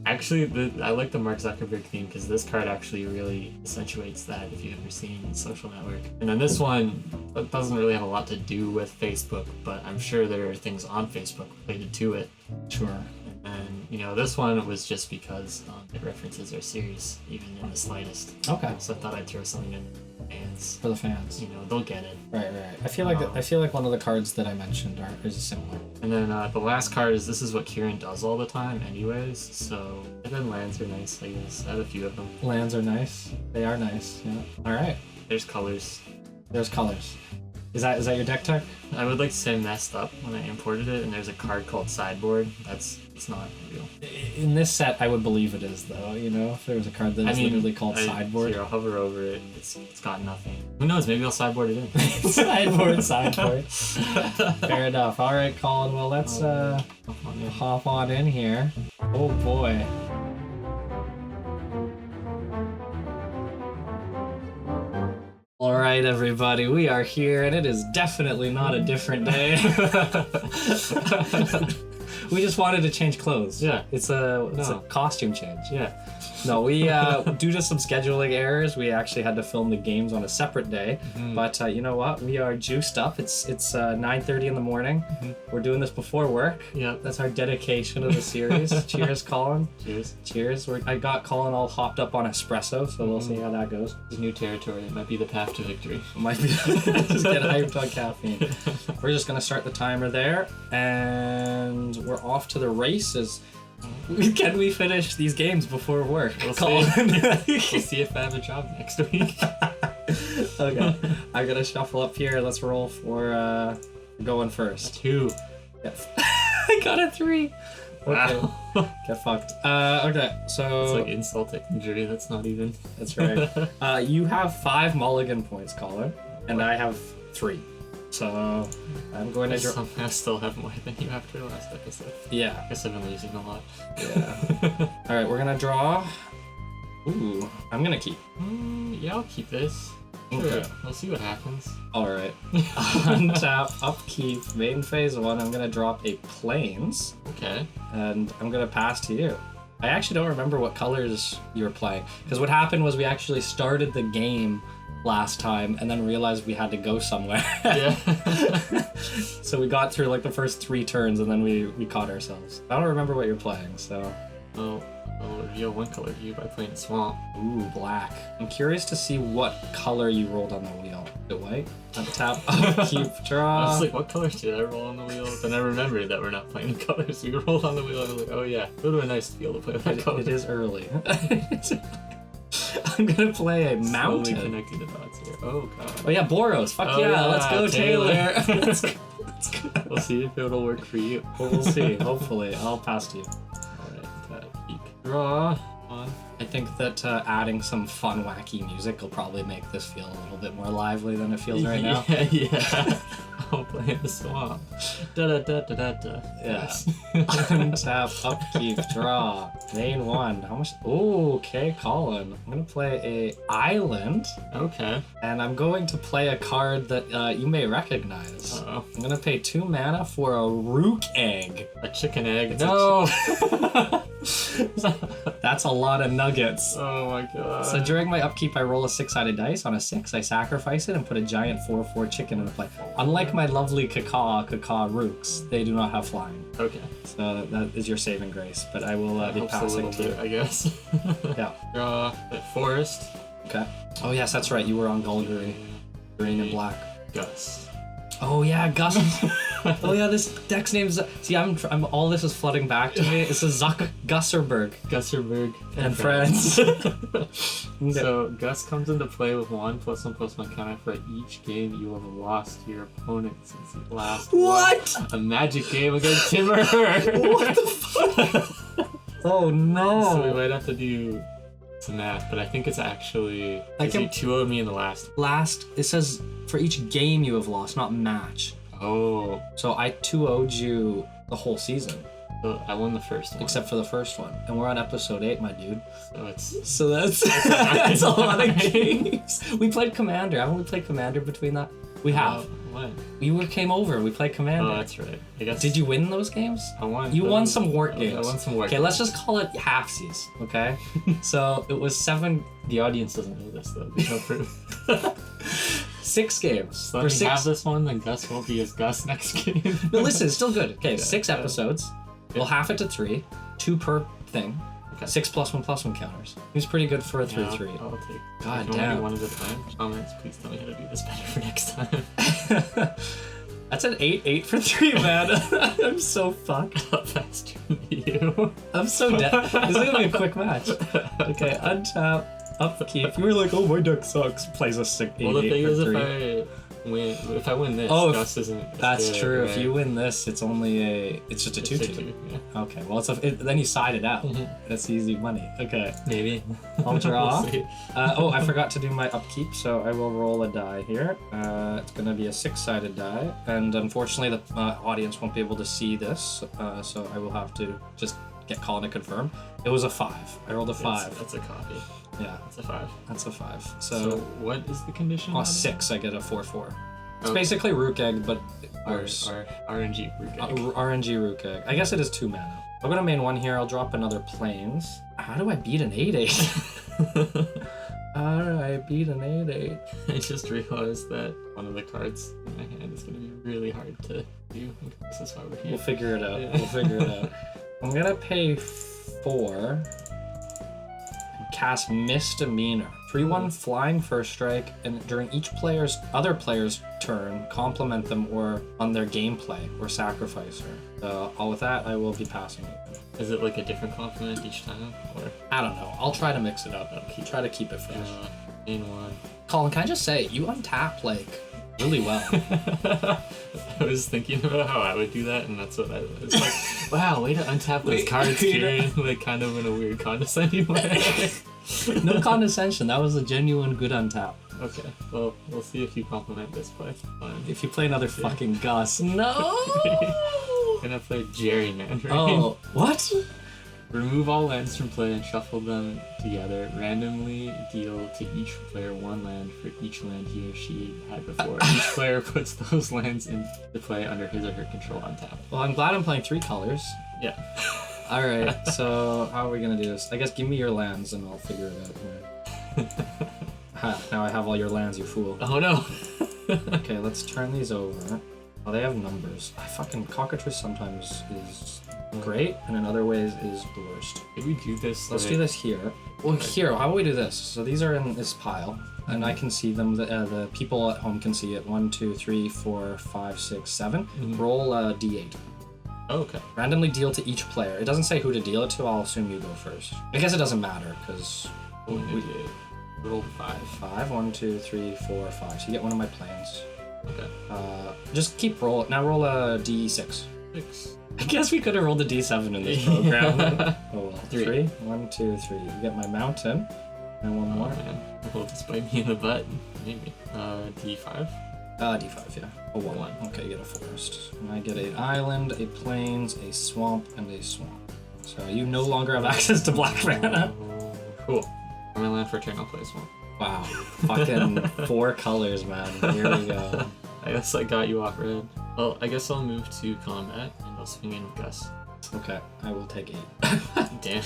Actually, I like the Mark Zuckerberg theme because this card actually really accentuates that if you've ever seen Social Network. And then this one doesn't really have a lot to do with Facebook, but I'm sure there are things on Facebook related to it. Sure. And, you know, this one was just because it references our series, even in the slightest. Okay. So I thought I'd throw something in fans. For the fans. You know, they'll get it. Right. I feel like one of the cards that I mentioned is similar. And then the last card is this is what Kieran does all the time anyways, so... And then lands are nice, I guess. I have a few of them. Lands are nice. They are nice, yeah. Alright. There's colors. There's colors. Is that your deck tech? I would like to say messed up when I imported it, and there's a card called Sideboard. It's not real. In this set, I would believe it is, though. You know, if there was a card that is literally called Sideboard. Here, I'll hover over it. It's got nothing. Who knows? Maybe I'll sideboard it in. Sideboard. Fair enough. All right, Colin. Well, let's hop on in here. Oh boy. All right, everybody, we are here, and it is definitely not a different day. We just wanted to change clothes. Yeah. It's a costume change. Yeah. No, we due to some scheduling errors, we actually had to film the games on a separate day. Mm-hmm. But you know what? We are juiced up. It's 9:30 in the morning. Mm-hmm. We're doing this before work. Yeah. That's our dedication to the series. Cheers, Colin. Cheers. I got Colin all hopped up on espresso, so we'll see how that goes. It's new territory. It might be the path to victory. It might be. Just get hyped on caffeine. We're just gonna start the timer there, and we're off to the races. Can we finish these games before work? We'll see if I have a job next week. Okay. I'm gonna shuffle up here. Let's roll for going first. 2. I got a 3. Okay. Wow. Get fucked. Okay, so... It's like insult to injury. That's not even... That's right. You have 5 mulligan points, Colin, and I have 3. So I'm going to draw. I still have more than you after the last episode. Yeah. I guess I've been losing a lot. Yeah. All right, we're gonna draw. Ooh, I'm gonna keep. Yeah, I'll keep this. Okay. Sure. We'll see what happens. All right. Untap, upkeep, main phase 1. I'm gonna drop a plains. Okay. And I'm gonna pass to you. I actually don't remember what colors you were playing, because what happened was we actually started the game last time and then realized we had to go somewhere. Yeah. So we got through like the first 3 turns and then we caught ourselves. I don't remember what you're playing, so. I'll reveal one color to you by playing Swamp. Ooh, black. I'm curious to see what color you rolled on the wheel. Is it white? Untap, upkeep, draw. I was like, what colors did I roll on the wheel? Then I remembered that we're not playing the colors. We rolled on the wheel and I was like, oh yeah, it would have been nice to be able to play that color. It is early. I'm gonna play a Slowly mountain. connecting the dots here. Oh god. Oh yeah, Boros. Fuck Oh, yeah, yeah, let's go, Taylor. Let's go. We'll see if it'll work for you. We'll see. Hopefully, I'll pass to you. Alright, peek. Draw. On. I think that adding some fun, wacky music will probably make this feel a little bit more lively than it feels right now. Yeah. I'll play in the swamp. Da da da da da da. Yes. Untap, upkeep, draw. Main one. How much? Oh, okay, Colin. I'm gonna play a island. Okay. And I'm going to play a card that you may recognize. Uh-oh. I'm gonna pay 2 mana for a rook egg. A chicken egg. No! That's a lot of nuggets. Oh my god. So during my upkeep, I roll a 6-sided dice. On a 6, I sacrifice it and put a giant 4/4 chicken into play. Unlike my lovely caca rooks, they do not have flying. Okay. So that is your saving grace, but I will be Helps a passing little to you. bit, I guess. Yeah. Draw the forest. Okay. Oh yes, that's right. You were on Golgari. Green and black. Gus. Oh yeah, Gus. Oh yeah, this deck's name's. See, I'm all this is flooding back to me. It's a Zuck Gusserberg Gusserberg and friends. So Gus comes into play with 1+1/+1 counter for each game you have lost to your opponent since the last What? A Magic game against Timber. What the fuck? Oh no. So we might have to do some math, but I think it's actually I because can- you 2-0'd me in the last. It says for each game you have lost, not match. Oh, So I 2-0'd you the whole season, so I won the first one. except for the first one, and we're on episode 8, my dude. So it's So that's that's a lot of games. We played Commander. Haven't we played Commander between that? We have. What? Came over. We played Commander. Oh, that's right. I guess. Did you win those games? I won. You those. won some wart games. I won some wart. Okay, let's just call it halfsies. Okay. So it was 7, The audience doesn't know this though. There's no proof. 6 games. So let me have this one, then Gus won't be as Gus next game. No, listen, it's still good. Okay, Yeah, 6 yeah. episodes. We'll half it to 3, 2 per thing. Okay. 6+1/+1 counters. Seems pretty good for a 3/3. Yeah, I'll take. God If you wanna damn. do one at a time. Comments, please tell me how to do this better for next time. That's an 8/8 for 3, man. I'm so fucked. Faster than you. I'm so dead. This is gonna be a quick match. Okay, untap, upkeep. You were like, oh, my deck sucks. Plays a 6/8 Well, the thing for is, 3. if I win this, Oh, Gus isn't. as That's good, true. right? If you win this, it's only it's just a It's 2/2. yeah. Okay, well, then you side it out. Mhm. That's easy money. Okay, Maybe. I'll draw. We'll see. I forgot to do my upkeep, so I will roll a die here. It's gonna be a 6-sided die, and unfortunately the audience won't be able to see this, so I will have to just get Colin to confirm. It was a 5. I rolled a 5. That's a copy. Yeah, That's a 5. that's a 5. So So what is the condition? on on it? 6, I get a 4/4. It's Okay. basically Rook Egg, but Our worse. RNG root egg. RNG Rook Egg. I guess it is 2 mana. I'm gonna main 1 here. I'll drop another Plains. How do I beat an 8/8? How do I beat an 8/8? I just realized that one of the cards in my hand is going to be really hard to do. This is why we're here. We'll figure it out. Yeah. We'll figure it out. I'm gonna pay 4 and cast Misdemeanor. 3/1 flying first strike, and during each other player's turn, compliment them or on their gameplay or sacrifice her. All with that, I will be passing it. Is it like a different compliment each time? Or I don't know. I'll try to mix it up. Try to keep it fresh. in one? Colin, can I just say, you untap like really well. I was thinking about how I would do that, and that's what I was like. Wow, way to untap those cards, Kieran. Like kind of in a weird condescending way. No condescension. That was a genuine good untap. Okay, well, we'll see if you compliment this play. If you play another fucking Gus. No! Gonna play Gerrymandering. Oh, what? Remove all lands from play and shuffle them together. Randomly deal to each player 1 land for each land he or she had before. Each player puts those lands into play under his or her control on tap. Well, I'm glad I'm playing 3 colors. Yeah. Alright, so how are we gonna do this? I guess give me your lands and I'll figure it out here. Ha, now I have all your lands, you fool. Oh no! Okay, let's turn these over. Oh, they have numbers. Fucking Cockatrice sometimes is great, and in other ways is the worst. Did we do this? Let's do this here. Well, here, how about we do this? So these are in this pile, and I can see them. The people at home can see it. 1, 2, 3, 4, 5, 6, 7. Roll a d8. Oh, okay. Randomly deal to each player. It doesn't say who to deal it to. I'll assume you go first. I guess it doesn't matter because Roll 5. 5. 1, 2, 3, 4, 5. So you get one of my planes. Okay. Just keep rolling. Now roll a d6. 6. I guess we could have rolled a d7 in this program. Oh well. 3. 3. 1, 2, 3. You get my mountain. And one more. Man. Will this bite me in the butt? Maybe. D5. D5, yeah. Oh, 1. Okay, you get a forest. And I get an island, a plains, a swamp, and a swamp. So you no longer have access to black mana. Cool. I'm gonna land for a turn, I'll play a swamp. Wow. Fucking 4 colors, man. Here we go. I guess I got you off red. Well, I guess I'll move to combat and I'll swing in with Gus. Okay, I will take 8. Damn.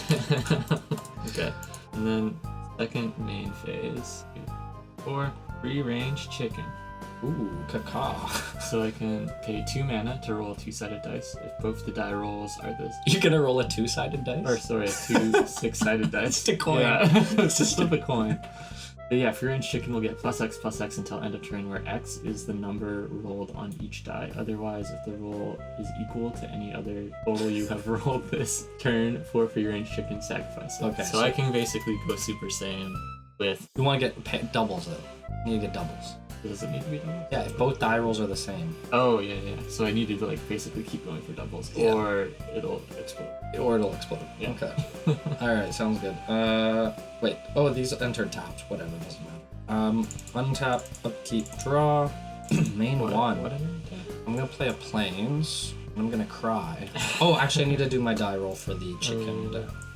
Okay. And then second main phase. 4. Free range chicken. Ooh, caca. So I can pay 2 mana to roll 2-sided dice. If both the die rolls are this. You're gonna roll a 2-sided dice? Or sorry, 2 6-sided dice. Just a coin. Yeah. It's just flip a coin. But yeah, free range chicken will get +X until end of turn, where X is the number rolled on each die. Otherwise, if the roll is equal to any other total you have rolled this turn for free range chicken, sacrifice it. Okay. So I can basically go Super Saiyan with. You want to get doubles though. You need to get doubles. Does it need to be doubles? Yeah, if both die rolls are the same. Oh yeah. So I need to like basically keep going for doubles, or it'll explode. Yeah. Okay. Alright, sounds good. Wait. Oh, these entered tapped. Whatever, doesn't matter. Untap, upkeep, draw. Main one. What am I I'm gonna play a plains. I'm gonna cry. Oh, actually, I need to do my die roll for the chicken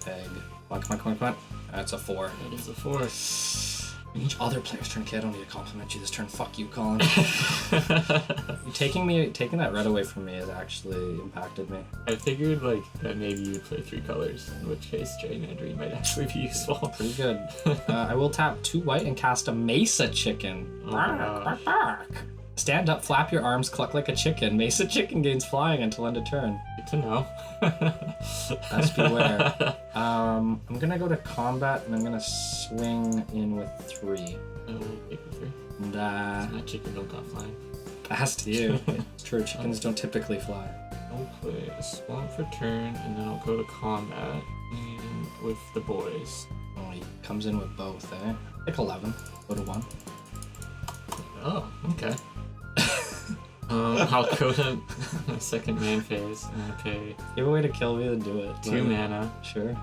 egg. Come on. That's a 4. That is a 4. Each other player's turn. Okay, I don't need to compliment you this turn. Fuck you, Colin. taking that red away from me has actually impacted me. I figured like that maybe you'd play 3 colors, in which case Gerrymandering might actually be useful. Pretty good. I will tap 2 white and cast a Mesa Chicken. Oh, Stand up, flap your arms, cluck like a chicken. Mesa Chicken gains flying until end of turn. Good to know. Best beware. I'm gonna go to combat and I'm gonna swing in with 3. I will take the 3. And That chicken don't got flying. pass to you. It's true, chickens don't typically fly. I'll play a swamp for turn, and then I'll go to combat and with the boys. Oh, he comes in with both, eh? Pick 11. Go to 1. Oh, okay. I'll go to my second main phase, and I pay You have a way to kill me, then do it. 2 mana. Sure.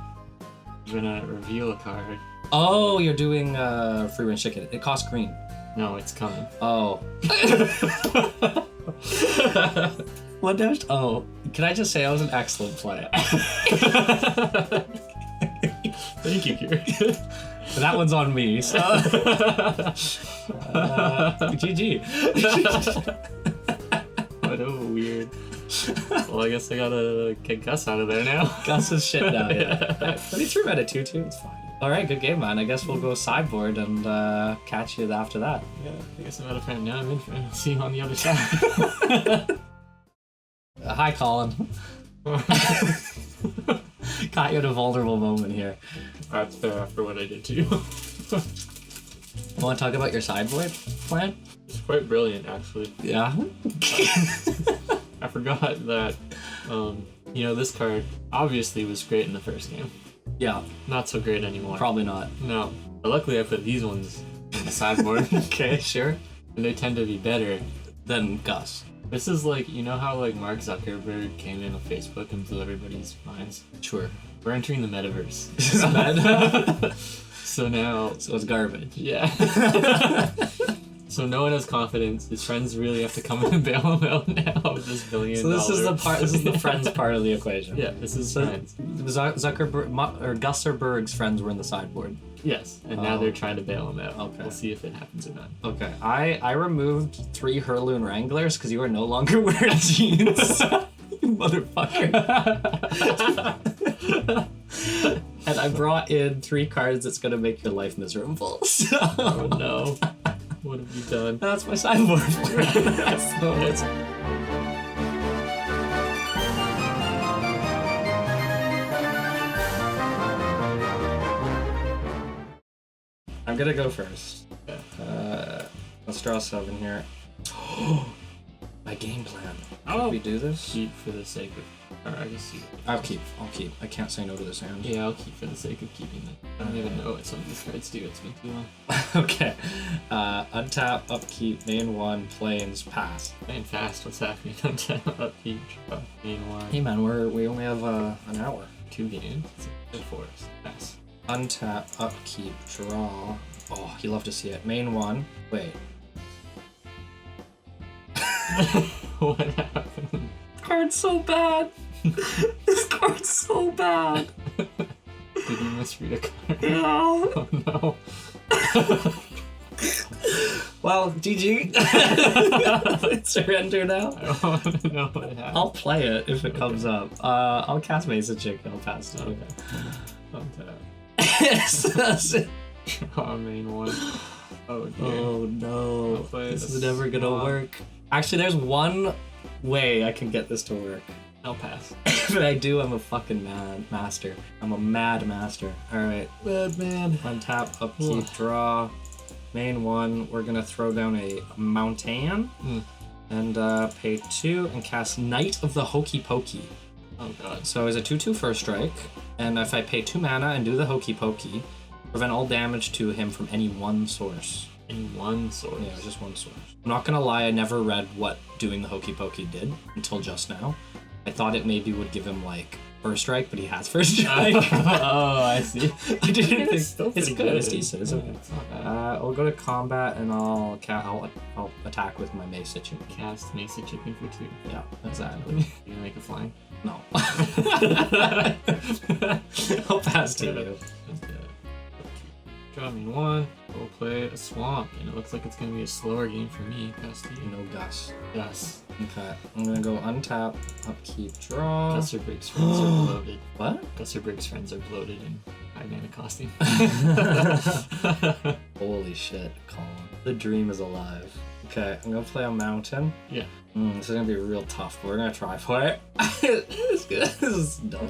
I'm gonna reveal a card. Oh, you're doing free range chicken. It costs green. No, it's coming. Oh. What damage? Oh, can I just say I was an excellent player? Thank you, Kieran. That one's on me. So. GG. What a weird. Well, I guess I gotta get Gus out of there now. Gus is shit now, yeah. But he threw at a 2-2, it's fine. Alright, good game, man. I guess we'll go sideboard and catch you after that. Yeah, I guess I'm out of frame now. I'm in frame. I'll see you on the other side. Hi, Colin. Got you at a vulnerable moment here. That's fair after what I did to you. Want to talk about your sideboard plan? It's quite brilliant, actually. Yeah. I forgot that, this card obviously was great in the first game. Yeah. Not so great anymore. Probably not. No. But luckily I put these ones on the sideboard. Okay, sure. And they tend to be better. Than Gus. This is like, you know how like Mark Zuckerberg came in on Facebook and blew everybody's minds? Sure. We're entering the metaverse. This is meta. So now... So it's garbage. Yeah. So no one has confidence. His friends really have to come in and bail him out now with this $1 billion. So this is the part. This is the friends part of the equation. Yeah, this is friends. Zuckerberg or Gusserberg's friends were in the sideboard. Yes, and now they're trying to bail him out. Okay. We'll see if it happens or not. Okay. I removed 3 Hurloon Wranglers because you are no longer wearing jeans. You motherfucker. And I brought in 3 cards that's gonna make your life miserable. So... Oh no. What have you done? That's my sideboard for it. So it's... I'm gonna go first. Okay. Let's draw 7 here. My game plan. Oh. Should we do this? Cheap for the sake of Alright, I just see. I'll keep. I can't say no to this hand. Yeah, I'll keep for the sake of keeping it. I don't even know what some of these cards do. It's been too long. Okay. Untap, upkeep, main 1, plains, pass. Playing fast. What's happening? Untap, upkeep, draw, main 1. Hey man, we only have an hour. 2 games. Good force. Pass. Untap, upkeep, draw. Oh, you love to see it. Main 1. Wait. What happened? Card's so bad. This card's so bad. Did you misread a card? No. Oh no. Well, GG. Surrender now. I want to know what happened. I'll play it if it comes up. I'll cast Mesa Chick and I'll pass it. Okay. Untap. Yes, that's it. Draw, main 1. Oh dear. Oh no. I'll play This the is never gonna swamp. work. Actually, there's one way I can get this to work. I'll pass. If I do, I'm a fucking mad master. I'm a mad master. Alright. Bad man. Untap, upkeep, draw. Main 1, we're gonna throw down a mountain. And pay 2 and cast Knight of the Hokey Pokey. Oh god. So it's a 2/2 first strike, and if I pay 2 mana and do the Hokey Pokey, prevent all damage to him from any one source. Any one source? Yeah, just one source. I'm not gonna lie, I never read what doing the Hokey Pokey did until just now. I thought it maybe would give him like first strike, but he has first strike. Oh, I see. I didn't think still it's pretty good. It's decent. It's Yeah, okay. it's not bad. I'll go to combat and I'll attack with my Mesa Chicken. Cast Mesa Chicken for 2. Yeah, exactly. You gonna make a flying? No. I'll pass to you. Just, draw main 1. We'll play a swamp, and it looks like it's gonna be a slower game for me. Pass to you. No Gus. Yes. Okay, I'm gonna go untap, upkeep, draw. Gusser Briggs friends are bloated. What? Gusser Briggs friends are bloated in 5-mana costing. Holy shit, Colin. The dream is alive. Okay, I'm gonna play a mountain. Yeah. This is gonna be real tough, but we're gonna try for it. It's good. This is dumb.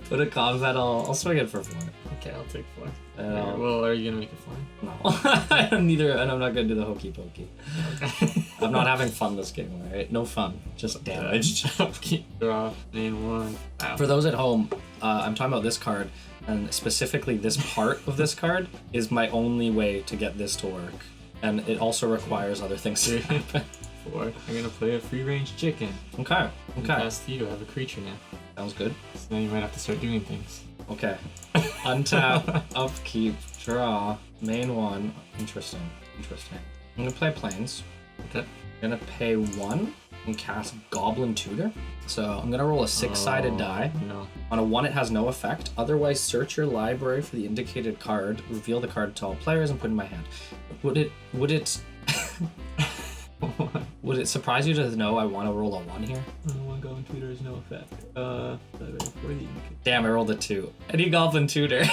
Put a combat, I'll swing it for 4. Okay, I'll take 4. And Well, are you gonna make a flying? no. Neither, and I'm not gonna do the Hokey Pokey. Okay. I'm not having fun this game, alright? No fun, just damage. Draw main 1. Wow. For those at home, I'm talking about this card, and specifically this part of this card is my only way to get this to work. And it also requires other things to happen. 4. I'm gonna play a free-range chicken. Okay, And okay. pass to you. I have a creature now. Sounds good. So then you might have to start doing things. Okay. Untap, upkeep, draw, main 1. Interesting. I'm gonna play plains. Okay. I'm gonna pay 1 and cast Goblin Tutor. So I'm gonna roll a 6-sided die. No. On a 1, it has no effect. Otherwise, search your library for the indicated card, reveal the card to all players, and put it in my hand. Would it would it surprise you to know I want to roll a 1 here? One Goblin Tutor is no effect. Damn, I rolled a 2. Any Goblin Tutor.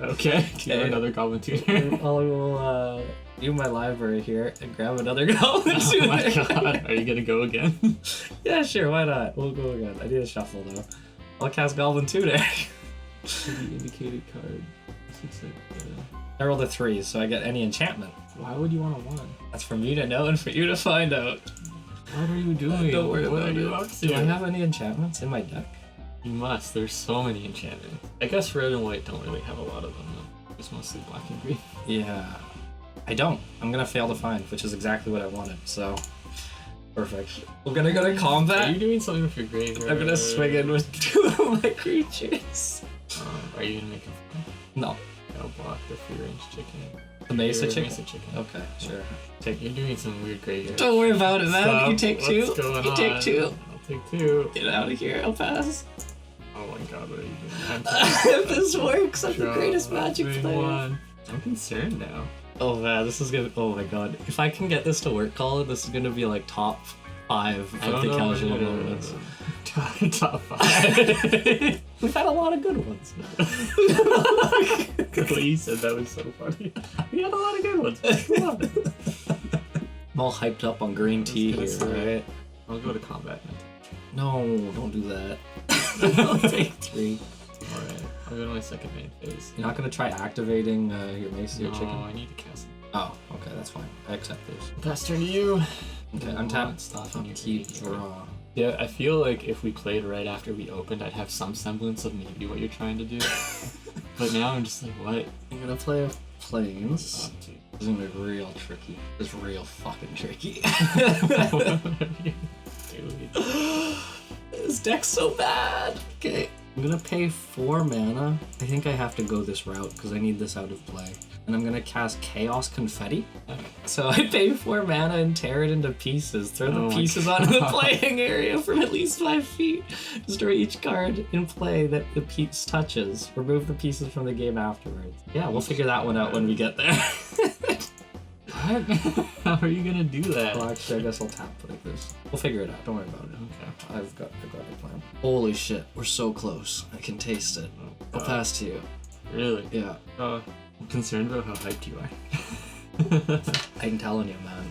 Okay. Do you have another Goblin Tutor? I'll do my library here and grab another Goblin Tutor. Oh my god. Are you gonna go again? Yeah, sure, why not? We'll go again. I need a shuffle though. I'll cast Goblin Tutor. The indicated card. I rolled a 3, so I get any enchantment. Why would you want a 1? That's for me to know and for you to find out. What are you doing? Don't worry What about are you it. up to? Do I have any enchantments in my deck? You must. There's so many enchantments. I guess red and white don't really have a lot of them though. It's mostly black and green. Yeah. I don't. I'm gonna fail to find, which is exactly what I wanted, so... Perfect. We're gonna go to Are combat. you doing something with your graveyard? I'm gonna swing in with 2 of my creatures. Are you gonna make a No. I'll block the free range chicken. The Mesa Your Chicken? Mesa Chicken. Okay, sure. You're doing some weird graveyard. Don't worry about it, man. stuff. You take 2. What's going You take on? 2. I'll take 2. Get out of here. I'll pass. Oh my god, what are you doing? If this works, I'm the greatest Magic player. 1. I'm concerned now. Oh man, this is gonna. Oh my god. If I can get this to work, Colin, this is gonna be like top 5 I of don't the know. casual moments. Top 5. We've had a lot of good ones. The way you said that was so funny. We had a lot of good ones. Come on. I'm all hyped up on green tea gonna here, say- right? I'll go to combat now. No, don't do that. I'll take 3. Alright, I'll go to my second main phase. You're not gonna try activating your Mace, your No, chicken? I need to cast it. Oh, okay, that's fine. I accept this. Pass turn to you. Okay, No, untap, it's stopping your keep, graveyard. draw. Yeah, I feel like if we played right after we opened, I'd have some semblance of maybe what you're trying to do. But now I'm just like, what? I'm gonna play Plains. This is gonna be real tricky. It's real fucking tricky. This deck's so bad. Okay. I'm gonna pay 4 mana. I think I have to go this route because I need this out of play. And I'm gonna cast Chaos Confetti. So I pay 4 mana and tear it into pieces. Throw the pieces onto the playing area from at least 5 feet. Destroy each card in play that the piece touches. Remove the pieces from the game afterwards. Yeah, we'll figure that one out when we get there. What? How are you gonna do that? Well, actually, I guess I'll tap like this. We'll figure it out. Don't worry about it. Okay. I've got a plan. Holy shit, we're so close. I can taste it. I'll pass to you. Really? Yeah. I'm concerned about how hyped you are. I'm telling you, man.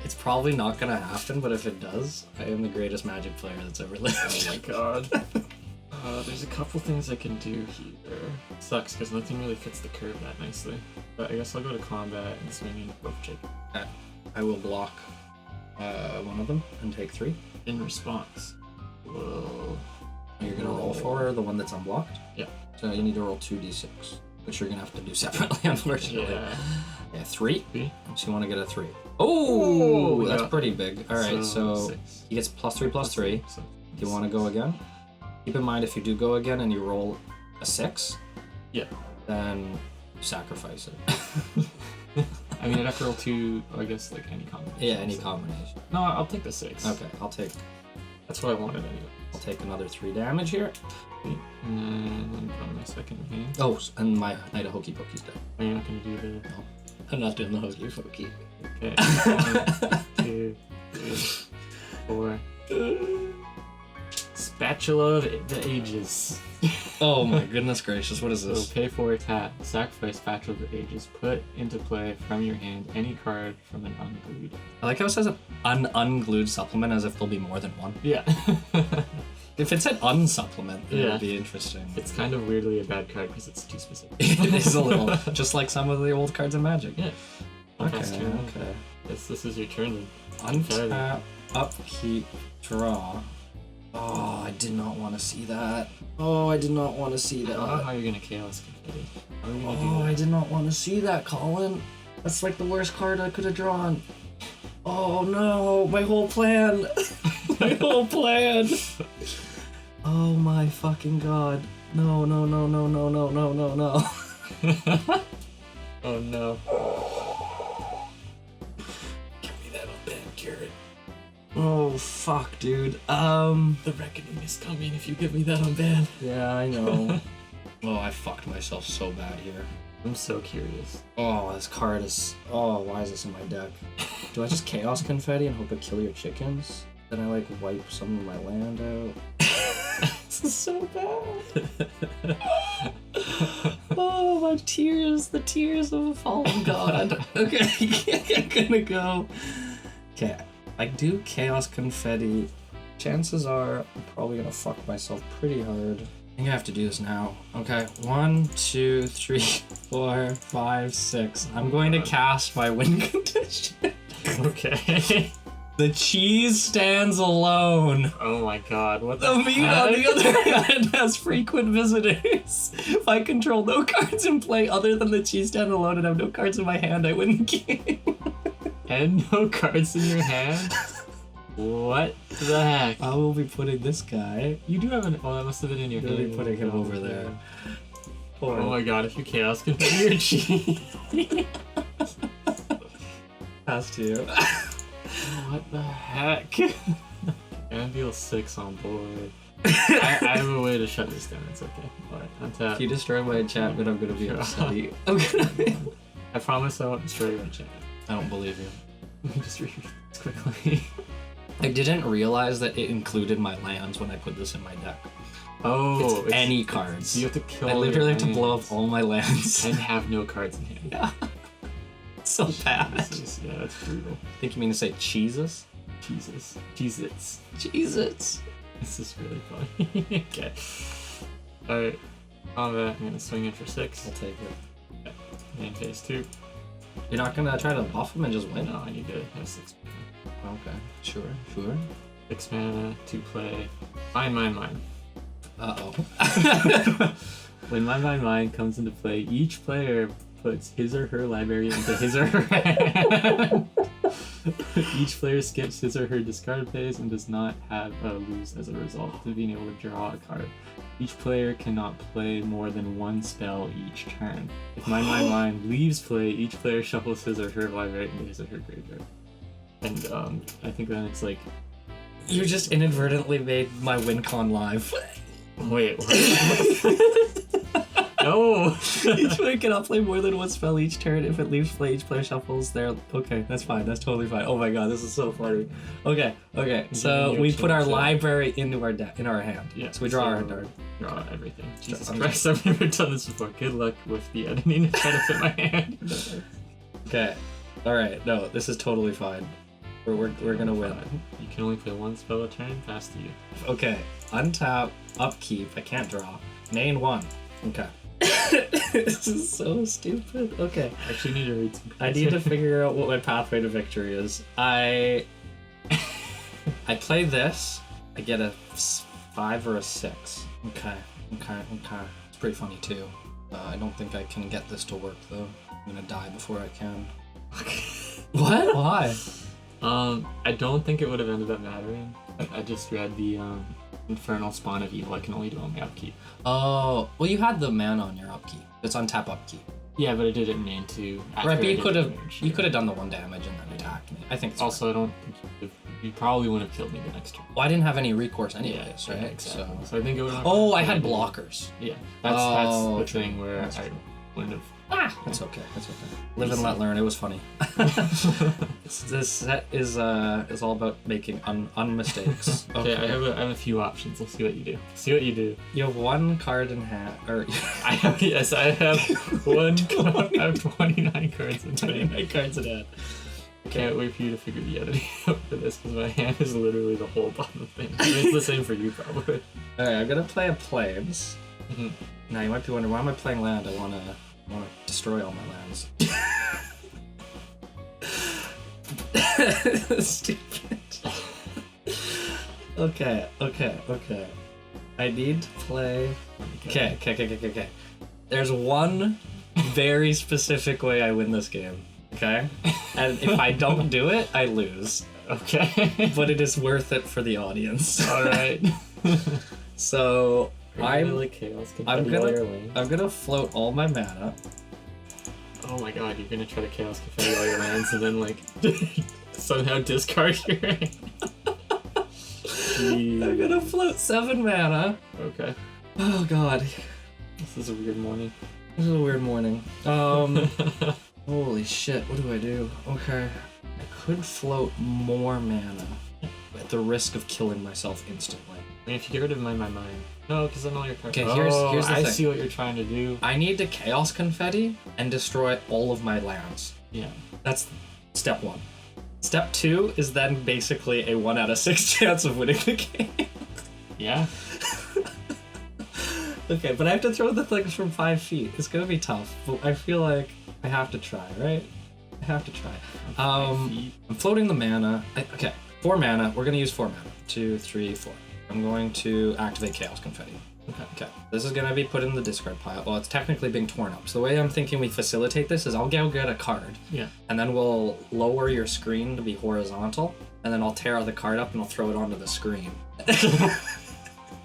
It's probably not gonna happen, but if it does, I am the greatest Magic player that's ever lived. Oh my god. There's a couple things I can do here. Sucks because nothing really fits the curve that nicely. But I guess I'll go to combat and swing in both Jake. Okay. I will block one of them and take 3. In response, whoa. You're gonna roll for the one that's unblocked? Yeah. So you need to roll 2d6, which you're gonna have to do separately, unfortunately. Yeah, 3. So you want to get a 3. Oh, that's pretty big. All right, so he gets +3/+3. So Do you want to go again? Keep in mind, if you do go again and you roll a 6, then you sacrifice it. I mean, I'd have to roll 2, I guess, like any combination. Yeah, any combination. No, I'll take the 6. Okay, I'll take. That's what I wanted anyway. I'll take another 3 damage here. And then put on my second hand. Oh, and my Knight of Hokey Pokey's dead. Oh, you're not gonna do the... No, I'm not doing the Hokey Pokey. Okay. 1, 2, 3, 4. Spatula of the Ages. Oh my goodness gracious, what is this? So pay 4, tap, sacrifice Spatula of the Ages, put into play from your hand any card from an unglued. I like how it says an unglued supplement as if there'll be more than one. Yeah. If it said unsupplement, then it would be interesting. It's kind of weirdly a bad card because it's too specific. It is a little, just like some of the old cards in Magic. Yeah. Okay, okay. This is your turn then. Untap, upkeep, draw. Oh, I did not want to see that. Oh, I did not want to see that. I don't know how you're gonna Chaos Confetti. How are you gonna do that? I did not want to see that, Colin. That's like the worst card I could have drawn. Oh no, my whole plan. My whole plan. Oh my fucking god. No. Oh no. Give me that unbanned carrot. Oh fuck, dude. The reckoning is coming if you give me that unbanned. Yeah, I know. Oh, I fucked myself so bad here. I'm so curious. Oh, this card is... Oh, why is this in my deck? Do I just Chaos Confetti and hope to kill your chickens? Then I, like, wipe some of my land out? This is so bad. Oh, my tears. The tears of a fallen god. Okay, I'm gonna go. Okay, I do Chaos Confetti. Chances are I'm probably gonna fuck myself pretty hard. I think I have to do this now. Okay, 1, 2, 3, 4, 5, 6. I'm going to cast my win condition. Okay. The cheese stands alone. Oh my god, what the The meat, on the other hand, has frequent visitors. If I control no cards in play other than the cheese stand alone and have no cards in my hand, I win the game. And no cards in your hand? What the heck? I will be putting this guy. You do have an... Oh, that must have been in your hand. Really putting him over there. Oh my god, if you Chaos Confetti your cheese. Pass to you. What the heck? I feel 6 on board. I have a way to shut this down, it's okay. Alright, untap. If you destroy my enchantment, I'm gonna be upset. I'm gonna be... I promise I won't destroy your enchantment. I don't believe you. Let me just read this quickly. I didn't realize that it included my lands when I put this in my deck. Oh, it's any cards. So you have to kill I literally have to lands blow up all my lands. and have no cards in hand. Yeah. It's so bad. Yeah, that's brutal. I think you mean to say cheeses? Jesus. Cheez-Its. Cheez-Its. This is really funny. Okay. Alright. Combat, I'm gonna swing in for 6. I'll take it. Okay. And phase 2. You're not gonna try to buff him and just win? No, I need to have 6. Okay. Sure. 6 mana to play Mine. Uh-oh. When Mine comes into play, each player puts his or her library into his or her hand. Each player skips his or her discard phase and does not have a lose as a result of being able to draw a card. Each player cannot play more than one spell each turn. If Mine leaves play, each player shuffles his or her library into his or her graveyard. And I think then it's like... You just inadvertently made my WinCon live. Wait, what? No! Each player cannot play more than one spell each turn. If it leaves play, each player shuffles their... Okay, that's fine. That's totally fine. Oh my god, this is so funny. Okay. So we put our library into our deck, in our hand. Yeah, so we draw our card. Draw everything. Jesus Christ, I've never done this before. Good luck with the editing to try to fit my hand. Okay. Alright, no, this is totally fine. We're gonna win. You can only play one spell a turn, pass to you. Okay. Untap, upkeep, I can't draw. Main 1. Okay. This is so stupid. Okay. I actually need to read some cards. I need to figure out what my pathway to victory is. I play this. I get a 5 or a 6. Okay. It's pretty funny too. I don't think I can get this to work though. I'm gonna die before I can. What? Why? I don't think it would have ended up mattering. I just read the Infernal Spawn of Evil. I can only do on my upkeep. Oh, well, you had the mana on your upkeep. It's untap upkeep. Yeah, but I did it main 2. Right, but you could have done the 1 damage and then attacked me. I think it's also, I don't think you probably wouldn't have killed me the next turn. Well, I didn't have any recourse anyways, right? Yeah, exactly. So I think it would have... Oh, I had blockers. Yeah, that's the thing where I wouldn't have... That's okay. Live and let learn. It was funny. This set is all about making mistakes. Okay, I have a few options. Let's see what you do. You have 1 card in hand, or I have 1 card. I have 29 cards in 29 cards in hand. Can't wait for you to figure the editing out for this because my hand is literally the whole bottom thing. I mean, it's the same for you probably. Alright, I'm gonna play a Plains. Now you might be wondering, why am I playing land? I wanna destroy all my lands. Stupid. Okay. I need to play... Okay. There's one very specific way I win this game, okay? And if I don't do it, I lose. Okay. But it is worth it for the audience. Alright. So... I'm gonna float all my mana. Oh my god, you're gonna try to Chaos Confetti all your lands and then like somehow discard your hand. I'm gonna float 7 mana. Okay. Oh god. This is a weird morning. Holy shit, what do I do? Okay. I could float more mana at the risk of killing myself instantly. I mean, if you get rid of my mind. No, because then all your cards... Okay, here's the thing. I see what you're trying to do. I need to Chaos Confetti and destroy all of my lands. Yeah. That's step 1. Step 2 is then basically a 1 out of 6 chance of winning the game. Yeah. Okay, but I have to throw the things from 5 feet. It's gonna be tough, but I feel like I have to try, right? I have to try. I'm floating the mana. Okay, 4 mana. We're gonna use 4 mana. 2, 3, 4. I'm going to activate Chaos Confetti. Okay. This is going to be put in the discard pile. Well, it's technically being torn up. So the way I'm thinking we facilitate this is I'll go get a card. Yeah. And then we'll lower your screen to be horizontal. And then I'll tear the card up and I'll throw it onto the screen.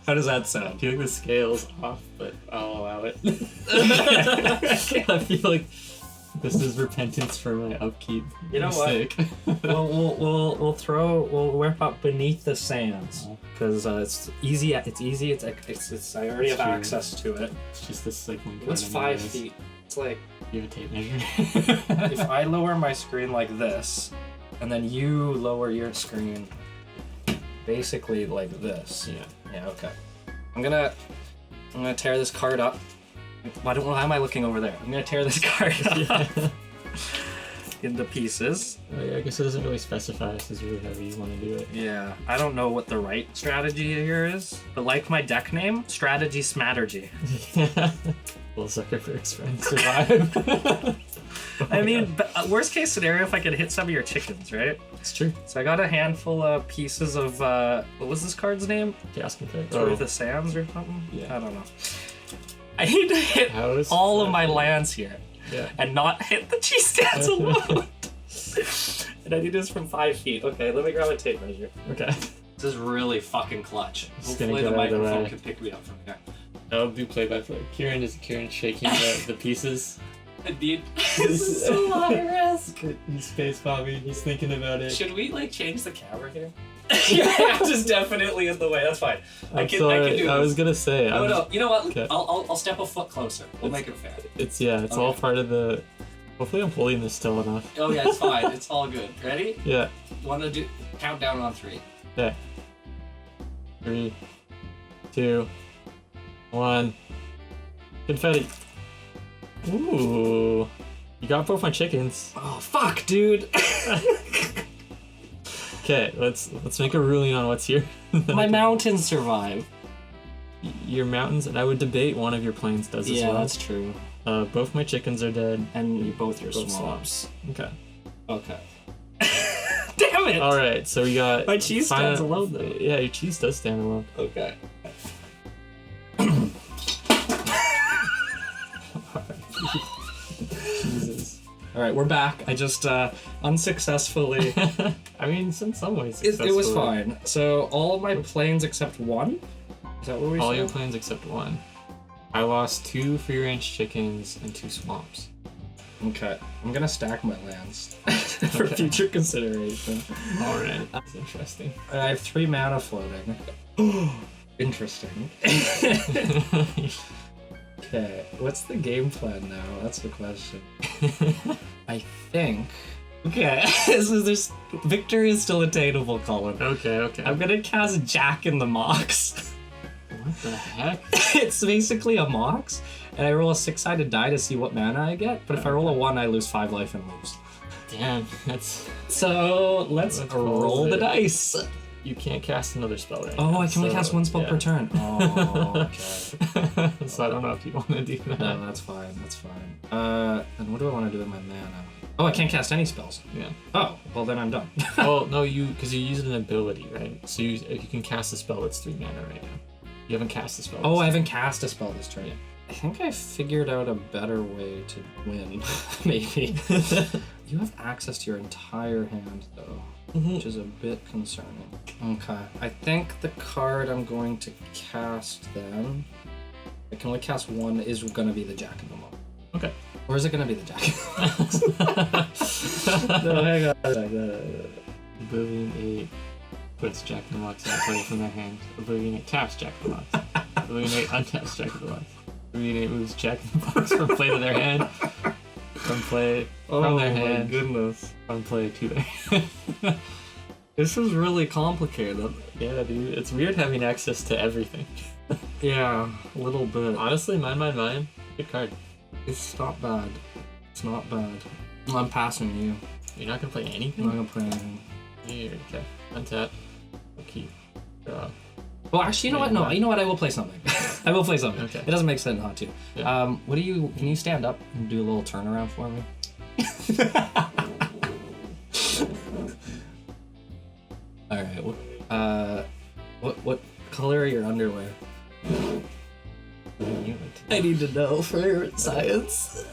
How does that sound? I feel like the scale's off, but I'll allow it. I feel like this is repentance for my upkeep. You know mistake. What? We'll whip up Beneath the Sands because it's easy. It's I already have access to it. It's just this like one. What's 5 feet? It's like you have a tape measure. If I lower my screen like this, and then you lower your screen, basically like this. Yeah. Okay. I'm gonna tear this card up. Why am I looking over there? I'm gonna tear this card up into pieces. Oh, yeah, I guess it doesn't really specify if it's really heavy you want to do it. Yeah, I don't know what the right strategy here is, but like my deck name, Strategy Smattergy. Will Zuckerberg's friends survive? I mean, worst case scenario, if I could hit some of your chickens, right? It's true. So I got a handful of pieces of, what was this card's name? Chaos Confed. Or the Sands or something? Yeah. I don't know. I need to hit all of my lands here. Yeah. And not hit the cheese stands alone. And I need this from 5 feet. Okay, let me grab a tape measure. Okay. This is really fucking clutch. Just Hopefully gonna the get out of the microphone way. can pick me up from here. I'll do play-by-play. Kieran shaking the pieces. Indeed. This is so high risk. He's face bombing. He's thinking about it. Should we like change the camera here? Your hand is definitely in the way. That's fine. I can do this. I was gonna say. No. You know what? Okay. I'll step a foot closer. We'll make it fair. It's all part of the. Hopefully, I'm holding this still enough. Oh yeah, it's fine. It's all good. Ready? Yeah. Want to do countdown on 3? Yeah. 3, 2, 1. Confetti. Ooh. You got both my chickens. Oh fuck, dude. Okay, let's make a ruling on what's here. My mountains survive. Your mountains, and I would debate one of your plains does as well. Yeah, that's true. Both my chickens are dead. And both your Both swamps. Okay. Okay. Damn it! All right, so we got My cheese stands alone though. Yeah, your cheese does stand alone. Okay. Jesus. All right, we're back. I just unsuccessfully. I mean, in some ways, It was fine. So all of my planes except one. Is that what we All said? your plains except one. I lost 2 free range chickens and 2 swamps. Okay, I'm gonna stack my lands for future consideration. All right, that's interesting. I have 3 mana floating. Interesting. Okay, what's the game plan now? That's the question. I think. Okay, so there's victory is still attainable, Colin. Okay. I'm gonna cast Jack in the Mox. What the heck? It's basically a Mox, and I roll a 6-sided die to see what mana I get. But if I roll a 1, I lose 5 life and lose. Damn, that's. So let's roll the dice. You can't cast another spell right Oh, now. I can only cast 1 spell per turn. Oh, okay. So I don't know if you want to do that. No, that's fine. That's fine. Then what do I want to do with my mana? Oh, I can't cast any spells. Yeah. Oh, well then I'm done. Oh no, because you used an ability, right? So if you can cast a spell, it's 3 mana right now. You haven't cast a spell. Oh, I haven't cast a spell this turn. I think I figured out a better way to win. Maybe. You have access to your entire hand though, which is a bit concerning. Okay. I think the card I'm going to cast then, I can only cast 1, is gonna be the Jack in the Mox. Okay. Or is it gonna be the Jack in the Mox? No, hang on a second. Oblivion 8 puts Jack in the Box in play from their hand. Oblivion 8 taps Jack in the Box. Oblivion 8 untaps Jack in the Box. Oblivion 8 moves Jack in the Box from play to their hand. From play from their hand. Oh my goodness. From play to their hand. This is really complicated. Yeah, dude. It's weird having access to everything. Yeah, a little bit. Honestly, mine. Good card. It's not bad. It's not bad. I'm passing you. You're not gonna play anything? I'm not gonna play anything. Weird. Okay. Untap. Okay. Draw. Well, actually, you know what? No, you know what? I will play something. I will play something. Okay. It doesn't make sense not to. Yeah. What do you? Can you stand up and do a little turnaround for me? All right. What color are your underwear? I need to know for science.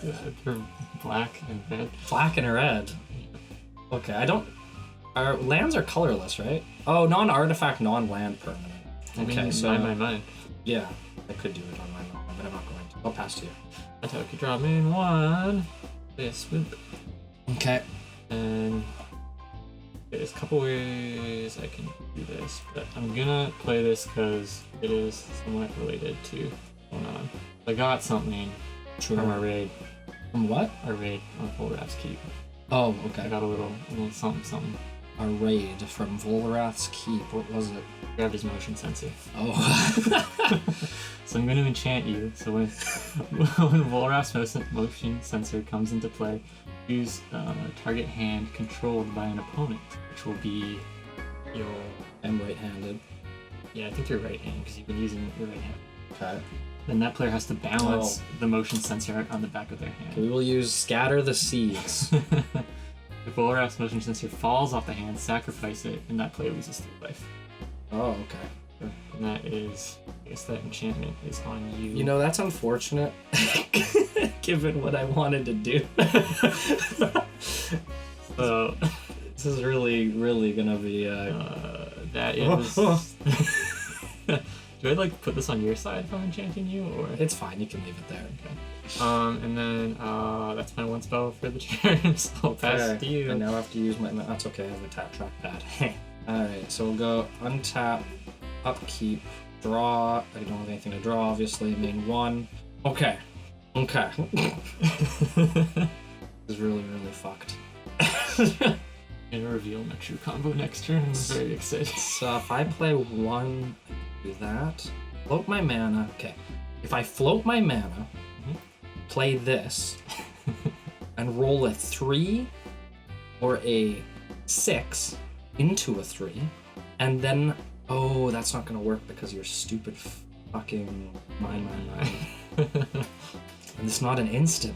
They're black and red. Black and red. Okay, I don't. Our lands are colorless, right? Oh, non-artifact, non-land permanent. Okay, so mine. yeah, I could do it on my own, but I'm not going to. I'll pass to you. Until I could draw main 1. This swoop. Okay. And there's a couple ways I can do this, but I'm gonna play this because it is somewhat related to what's going on. I got something from our raid. From what? Our raid on Volrath's Keep. Oh, okay. I got a little something. A raid from Volrath's Keep. What was it? Grabbed his motion sensor. Oh. So I'm going to enchant you. So when Volrath's motion sensor comes into play, use target hand controlled by an opponent, which will be your... I'm right-handed. Yeah, I think you're right-handed because you've been using your right hand. Okay. then that player has to balance the motion sensor on the back of their hand. We will use Scatter the Seeds. If Boloraf's motion sensor falls off the hand, sacrifice it, and that player loses 3 life. Oh, okay. And that is, I guess that enchantment is on you. You know, that's unfortunate, given what I wanted to do. So, this is really, really gonna be, that is... Do I, like, put this on your side if I'm enchanting you, or...? It's fine, you can leave it there. Okay. And then, that's my 1 spell for the turn, so I'll pass to you. I now have to use my... That's okay, I have a tap trackpad. Alright, so we'll go untap, upkeep, draw. I don't have anything to draw, obviously. Main 1. Okay. Okay. This is really, really fucked. I'm gonna reveal my true combo next turn. I'm very excited. So if I play 1, do that. Float my mana. Okay. If I float my mana, play this, and roll a 3 or a 6 into a 3, and then... Oh, that's not gonna work because you're stupid fucking mine. And it's not an instant.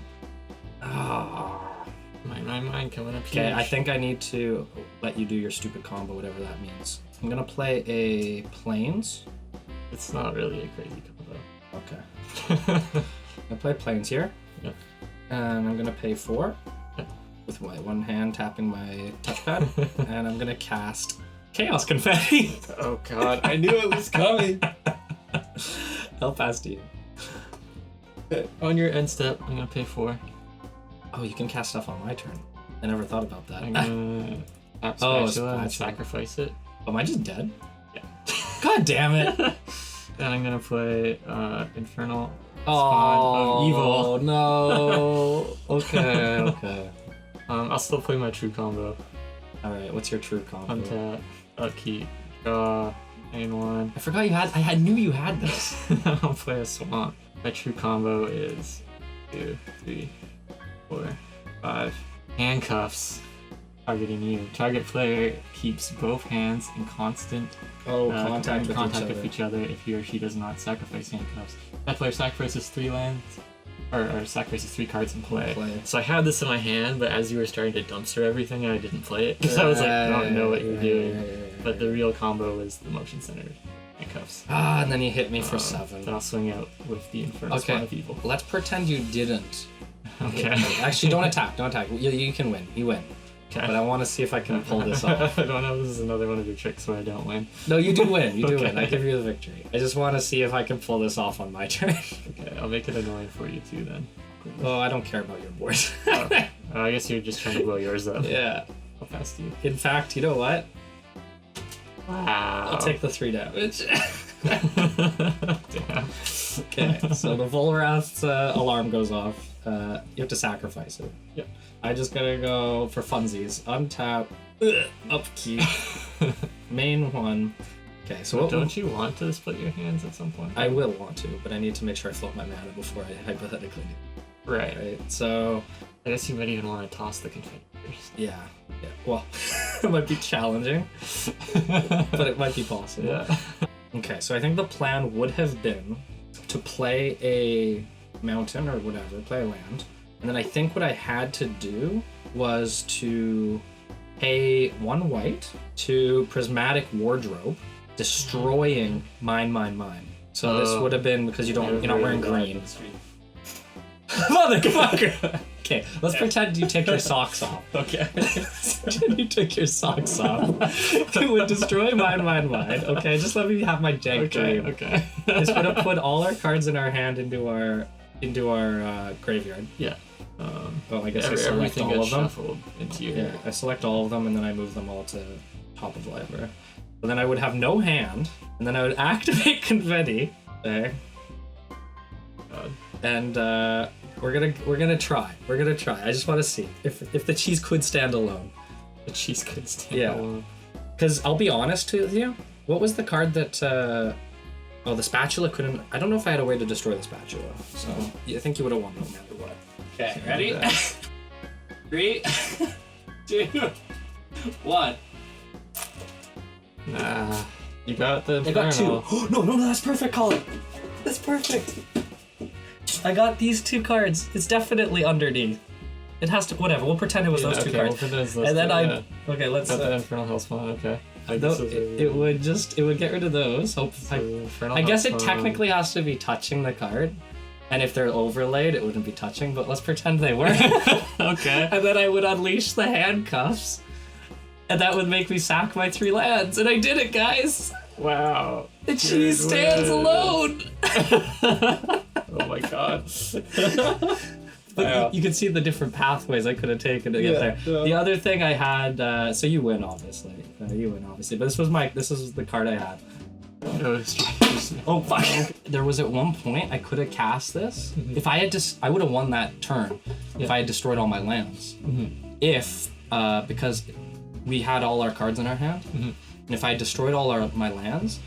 Ah. Mine coming up here. Okay, I think I need to let you do your stupid combo, whatever that means. I'm gonna play a Plains. It's not really a crazy combo. Okay. I play Plains here. Yep. And I'm gonna pay 4 with my one hand tapping my touchpad. And I'm gonna cast Chaos Confetti. Oh god, I knew it was coming. I'll pass to you. On your end step, I'm gonna pay 4. Oh, you can cast stuff on my turn. I never thought about that. I'm gonna tap Spatula and sacrifice it. Am I just dead? Yeah. God damn it! Then I'm gonna play Infernal Spawn of Evil. Oh no! Okay. I'll still play my true combo. Alright, what's your true combo? Untap, upkeep, draw, main 1. I forgot you had. I knew you had this. I'll play a Swamp. My true combo is 2, 3, 4, 5. Handcuffs. Targeting you. Target player keeps both hands in constant contact with each other if he or she does not sacrifice handcuffs. That player sacrifices 3 lands, or sacrifices 3 cards in play. So I had this in my hand, but as you were starting to dumpster everything, I didn't play it because I was like, I don't know what you're doing. But the real combo is the motion center handcuffs. Ah, and then you hit me for 7. Then I'll swing out with the Infernal Spawn of Evil. Let's pretend you didn't. Okay. Actually, don't attack. Don't attack. You can win. You win. Okay. But I want to see if I can pull this off. I don't know if this is another one of your tricks where I don't win. No, you do win. You do Okay. win. I give you the victory. I just want to see if I can pull this off on my turn. Okay, I'll make it annoying for you too then. Oh, I don't care about your board. I guess you're just trying to blow yours up. Yeah. I'll pass to you. In fact, you know what? Wow. I'll take the 3 damage. Damn. Okay, so the Volrath's alarm goes off. You have to sacrifice it. Yep. I just gotta go for funsies. Untap, upkeep, main 1. Okay, so don't you want to split your hands at some point? I will want to, but I need to make sure I float my mana before I hypothetically do. Right. So I guess you might even want to toss the confetti first. yeah. Well, it might be challenging, but it might be possible. Yeah. Okay, so I think the plan would have been to play a mountain or whatever, play a land, and then I think what I had to do was to pay 1 white to Prismatic Wardrobe, destroying mine. So this would have been because you're not wearing green. Motherfucker! Okay, let's pretend you take your socks off. Okay. Pretend you took your socks off. It would destroy mine. Okay, just let me have my jank dream. Okay. It's gonna put all our cards in our hand into our graveyard. Yeah. Well, I guess I select everything all gets of them. shuffled into your Yeah, I select all of them and then I move them all to top of the library. But then I would have no hand, and then I would activate confetti there. And we're gonna try. I just want to see if the cheese could stand alone. The cheese could stand alone. Because I'll be honest with you, what was the card that? The spatula couldn't. I don't know if I had a way to destroy the spatula. So I think you would have won no matter what. Okay, ready? 3, 2, 1. Nah, you got the. I got 2. No, that's perfect, Colin. That's perfect. I got these 2 cards. It's definitely underneath. It has to, whatever, we'll pretend it was those 2 cards. And then okay, let's... Got the Infernal Hellspawn, okay. It would get rid of those. I guess it technically has to be touching the card. And if they're overlaid, it wouldn't be touching, but let's pretend they were. Okay. And then I would unleash the handcuffs. And that would make me sack my 3 lands. And I did it, guys! Wow. The cheese stands alone! Oh my god. But you can see the different pathways I could have taken to get there. Yeah. The other thing I had, so you win, obviously. But this is the card I had. Oh fuck! There was at one point I could have cast this. If I had I would have won that turn if I had destroyed all my lands. If because we had all our cards in our hand, and if I had destroyed all my lands,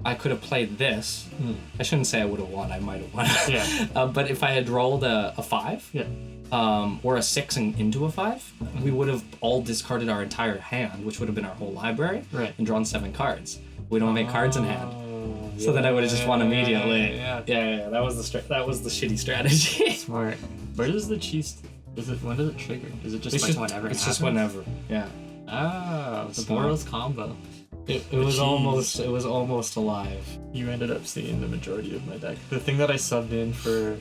I could have played this. I shouldn't say I would have won. I might have won. Yeah. But if I had rolled a 5, or a 6 and into a 5, we would have all discarded our entire hand, which would have been our whole library, and drawn 7 cards. We don't make cards in hand, so then I would have just won immediately. Yeah. That was the shitty strategy. Smart. Where does the cheese? When does it trigger? Is it just whenever? It's just whenever. Yeah. Oh, the Boros combo. It was almost alive. You ended up seeing the majority of my deck. The thing that I subbed in for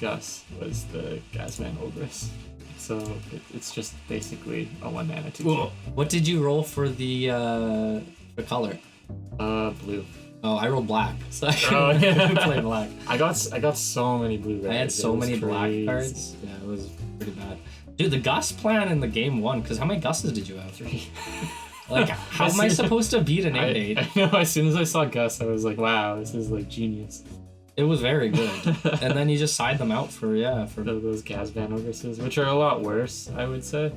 Gus was the Gazman Ogress. So it's just basically a 1-mana 2. What did you roll for the color? Blue. Oh, I rolled black, so I can play black. I got so many blue. I had so many black cards. Yeah, it was pretty bad. Dude, the Gus plan in the game 1, because how many Gus's did you have? 3. Like, how am I supposed to beat an 8/8? I know, as soon as I saw Gus, I was like, wow, this is like genius. It was very good. And then you just side them out for those Gazban Ogresses, which are a lot worse, I would say.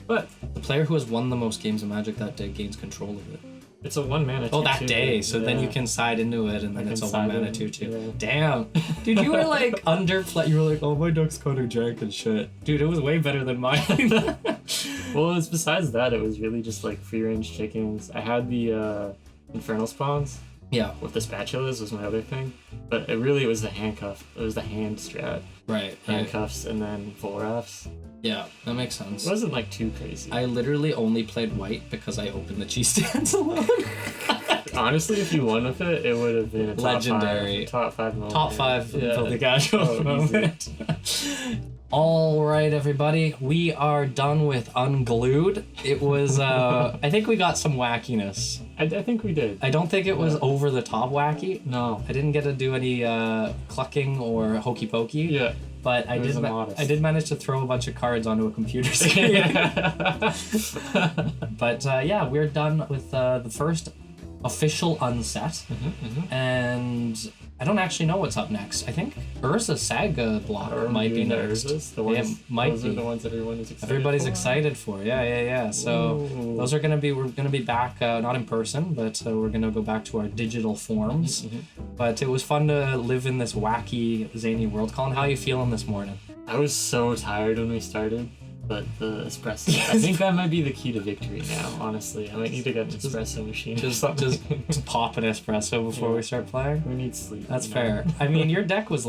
But the player who has won the most games of Magic that day gains control of it. It's a 1-mana 2/2. Oh, that day. So then you can side into it, and then it's a 1-mana 2/2. Yeah. Damn. Dude, you were like you were like, oh, my deck's kind of jank and shit. Dude, it was way better than mine. Well, besides that, it was really just like free-range chickens. I had the Infernal Spawns. Yeah. With the spatulas was my other thing. But it was the handcuff. It was the hand strat. Right. Handcuffs and then Volraths. Yeah, that makes sense. It wasn't like too crazy. I literally only played white because I opened the cheese stands alone. Honestly, if you won with it, it would have been a legendary top 5 moment. Top 5 Filthy Casual moment. All right, everybody, we are done with Unglued. It was, I think we got some wackiness. I think we did. I don't think it was over the top wacky. No. I didn't get to do any clucking or hokey pokey. Yeah. But I did manage to throw a bunch of cards onto a computer screen. But yeah, we're done with the first official unset. And I don't actually know what's up next. I think Urza Saga block might be next. Those are the ones everyone is excited Everybody's for. excited for. Yeah. So those are we're gonna be back, not in person, but we're gonna go back to our digital forms. But it was fun to live in this wacky Zany world. Colin, how are you feeling this morning? I was so tired when we started. But the espresso, I think that might be the key to victory now, honestly. I might need to get an espresso machine. Just pop an espresso before we start playing? We need sleep. That's fair. I mean, your deck was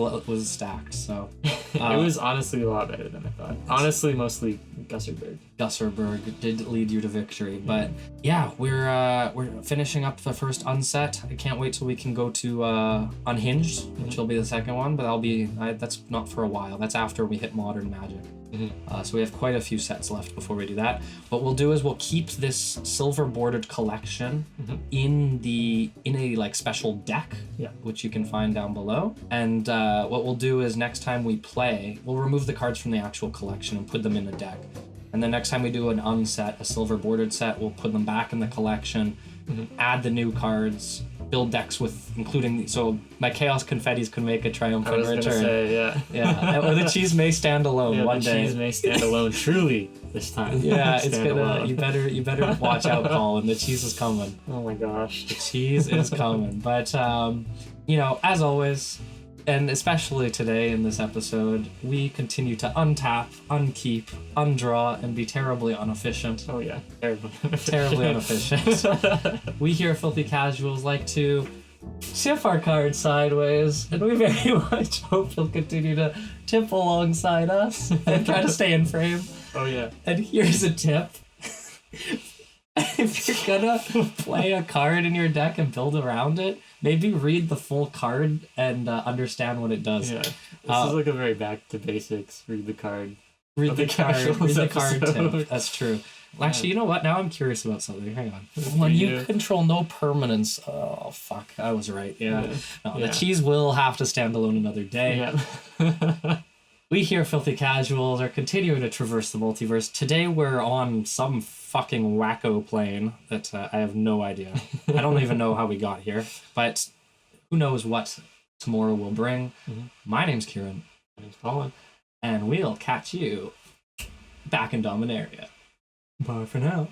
stacked, so... it was honestly a lot better than I thought. Honestly, mostly Gusserberg. Gusserberg did lead you to victory, but yeah, we're finishing up the first unset. I can't wait till we can go to Unhinged, which will be the second one, but that's not for a while. That's after we hit Modern Magic. So we have quite a few sets left before we do that. What we'll do is we'll keep this silver bordered collection in a like special deck, which you can find down below. And what we'll do is next time we play, we'll remove the cards from the actual collection and put them in the deck. And then next time we do an unset, a silver bordered set, we'll put them back in the collection, add the new cards, build decks with including so my Chaos Confettis can make a triumphant return. Yeah. Or the cheese may stand alone one day. The cheese may stand alone truly this time. Yeah, it's gonna. Alone. You better watch out, Colin. The cheese is coming. Oh my gosh, the cheese is coming. But as always, and especially today in this episode, we continue to untap, unkeep, undraw, and be terribly inefficient. Oh yeah, terribly inefficient. We here at Filthy Casuals like to tip our card sideways, and we very much hope you'll continue to tip alongside us and try to stay in frame. Oh yeah. And here's a tip. If you're gonna play a card in your deck and build around it, maybe read the full card and understand what it does. Yeah. This is like a very back to basics. Read the card. Read the card episode. tip. That's true. Well, actually, you know what? Now I'm curious about something. Hang on. For When you you. control no permanence, oh fuck, I was right. Yeah. Yeah. No, Yeah. the cheese will have to stand alone another day. Yeah. We here, Filthy Casuals, are continuing to traverse the multiverse. Today we're on some fucking wacko plane that I have no idea. I don't even know how we got here, but who knows what tomorrow will bring. Mhm. My name's Kieran, My name's Colin. and we'll catch you back in Dominaria. Bye for now.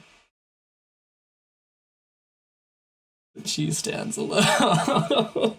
The cheese stands alone.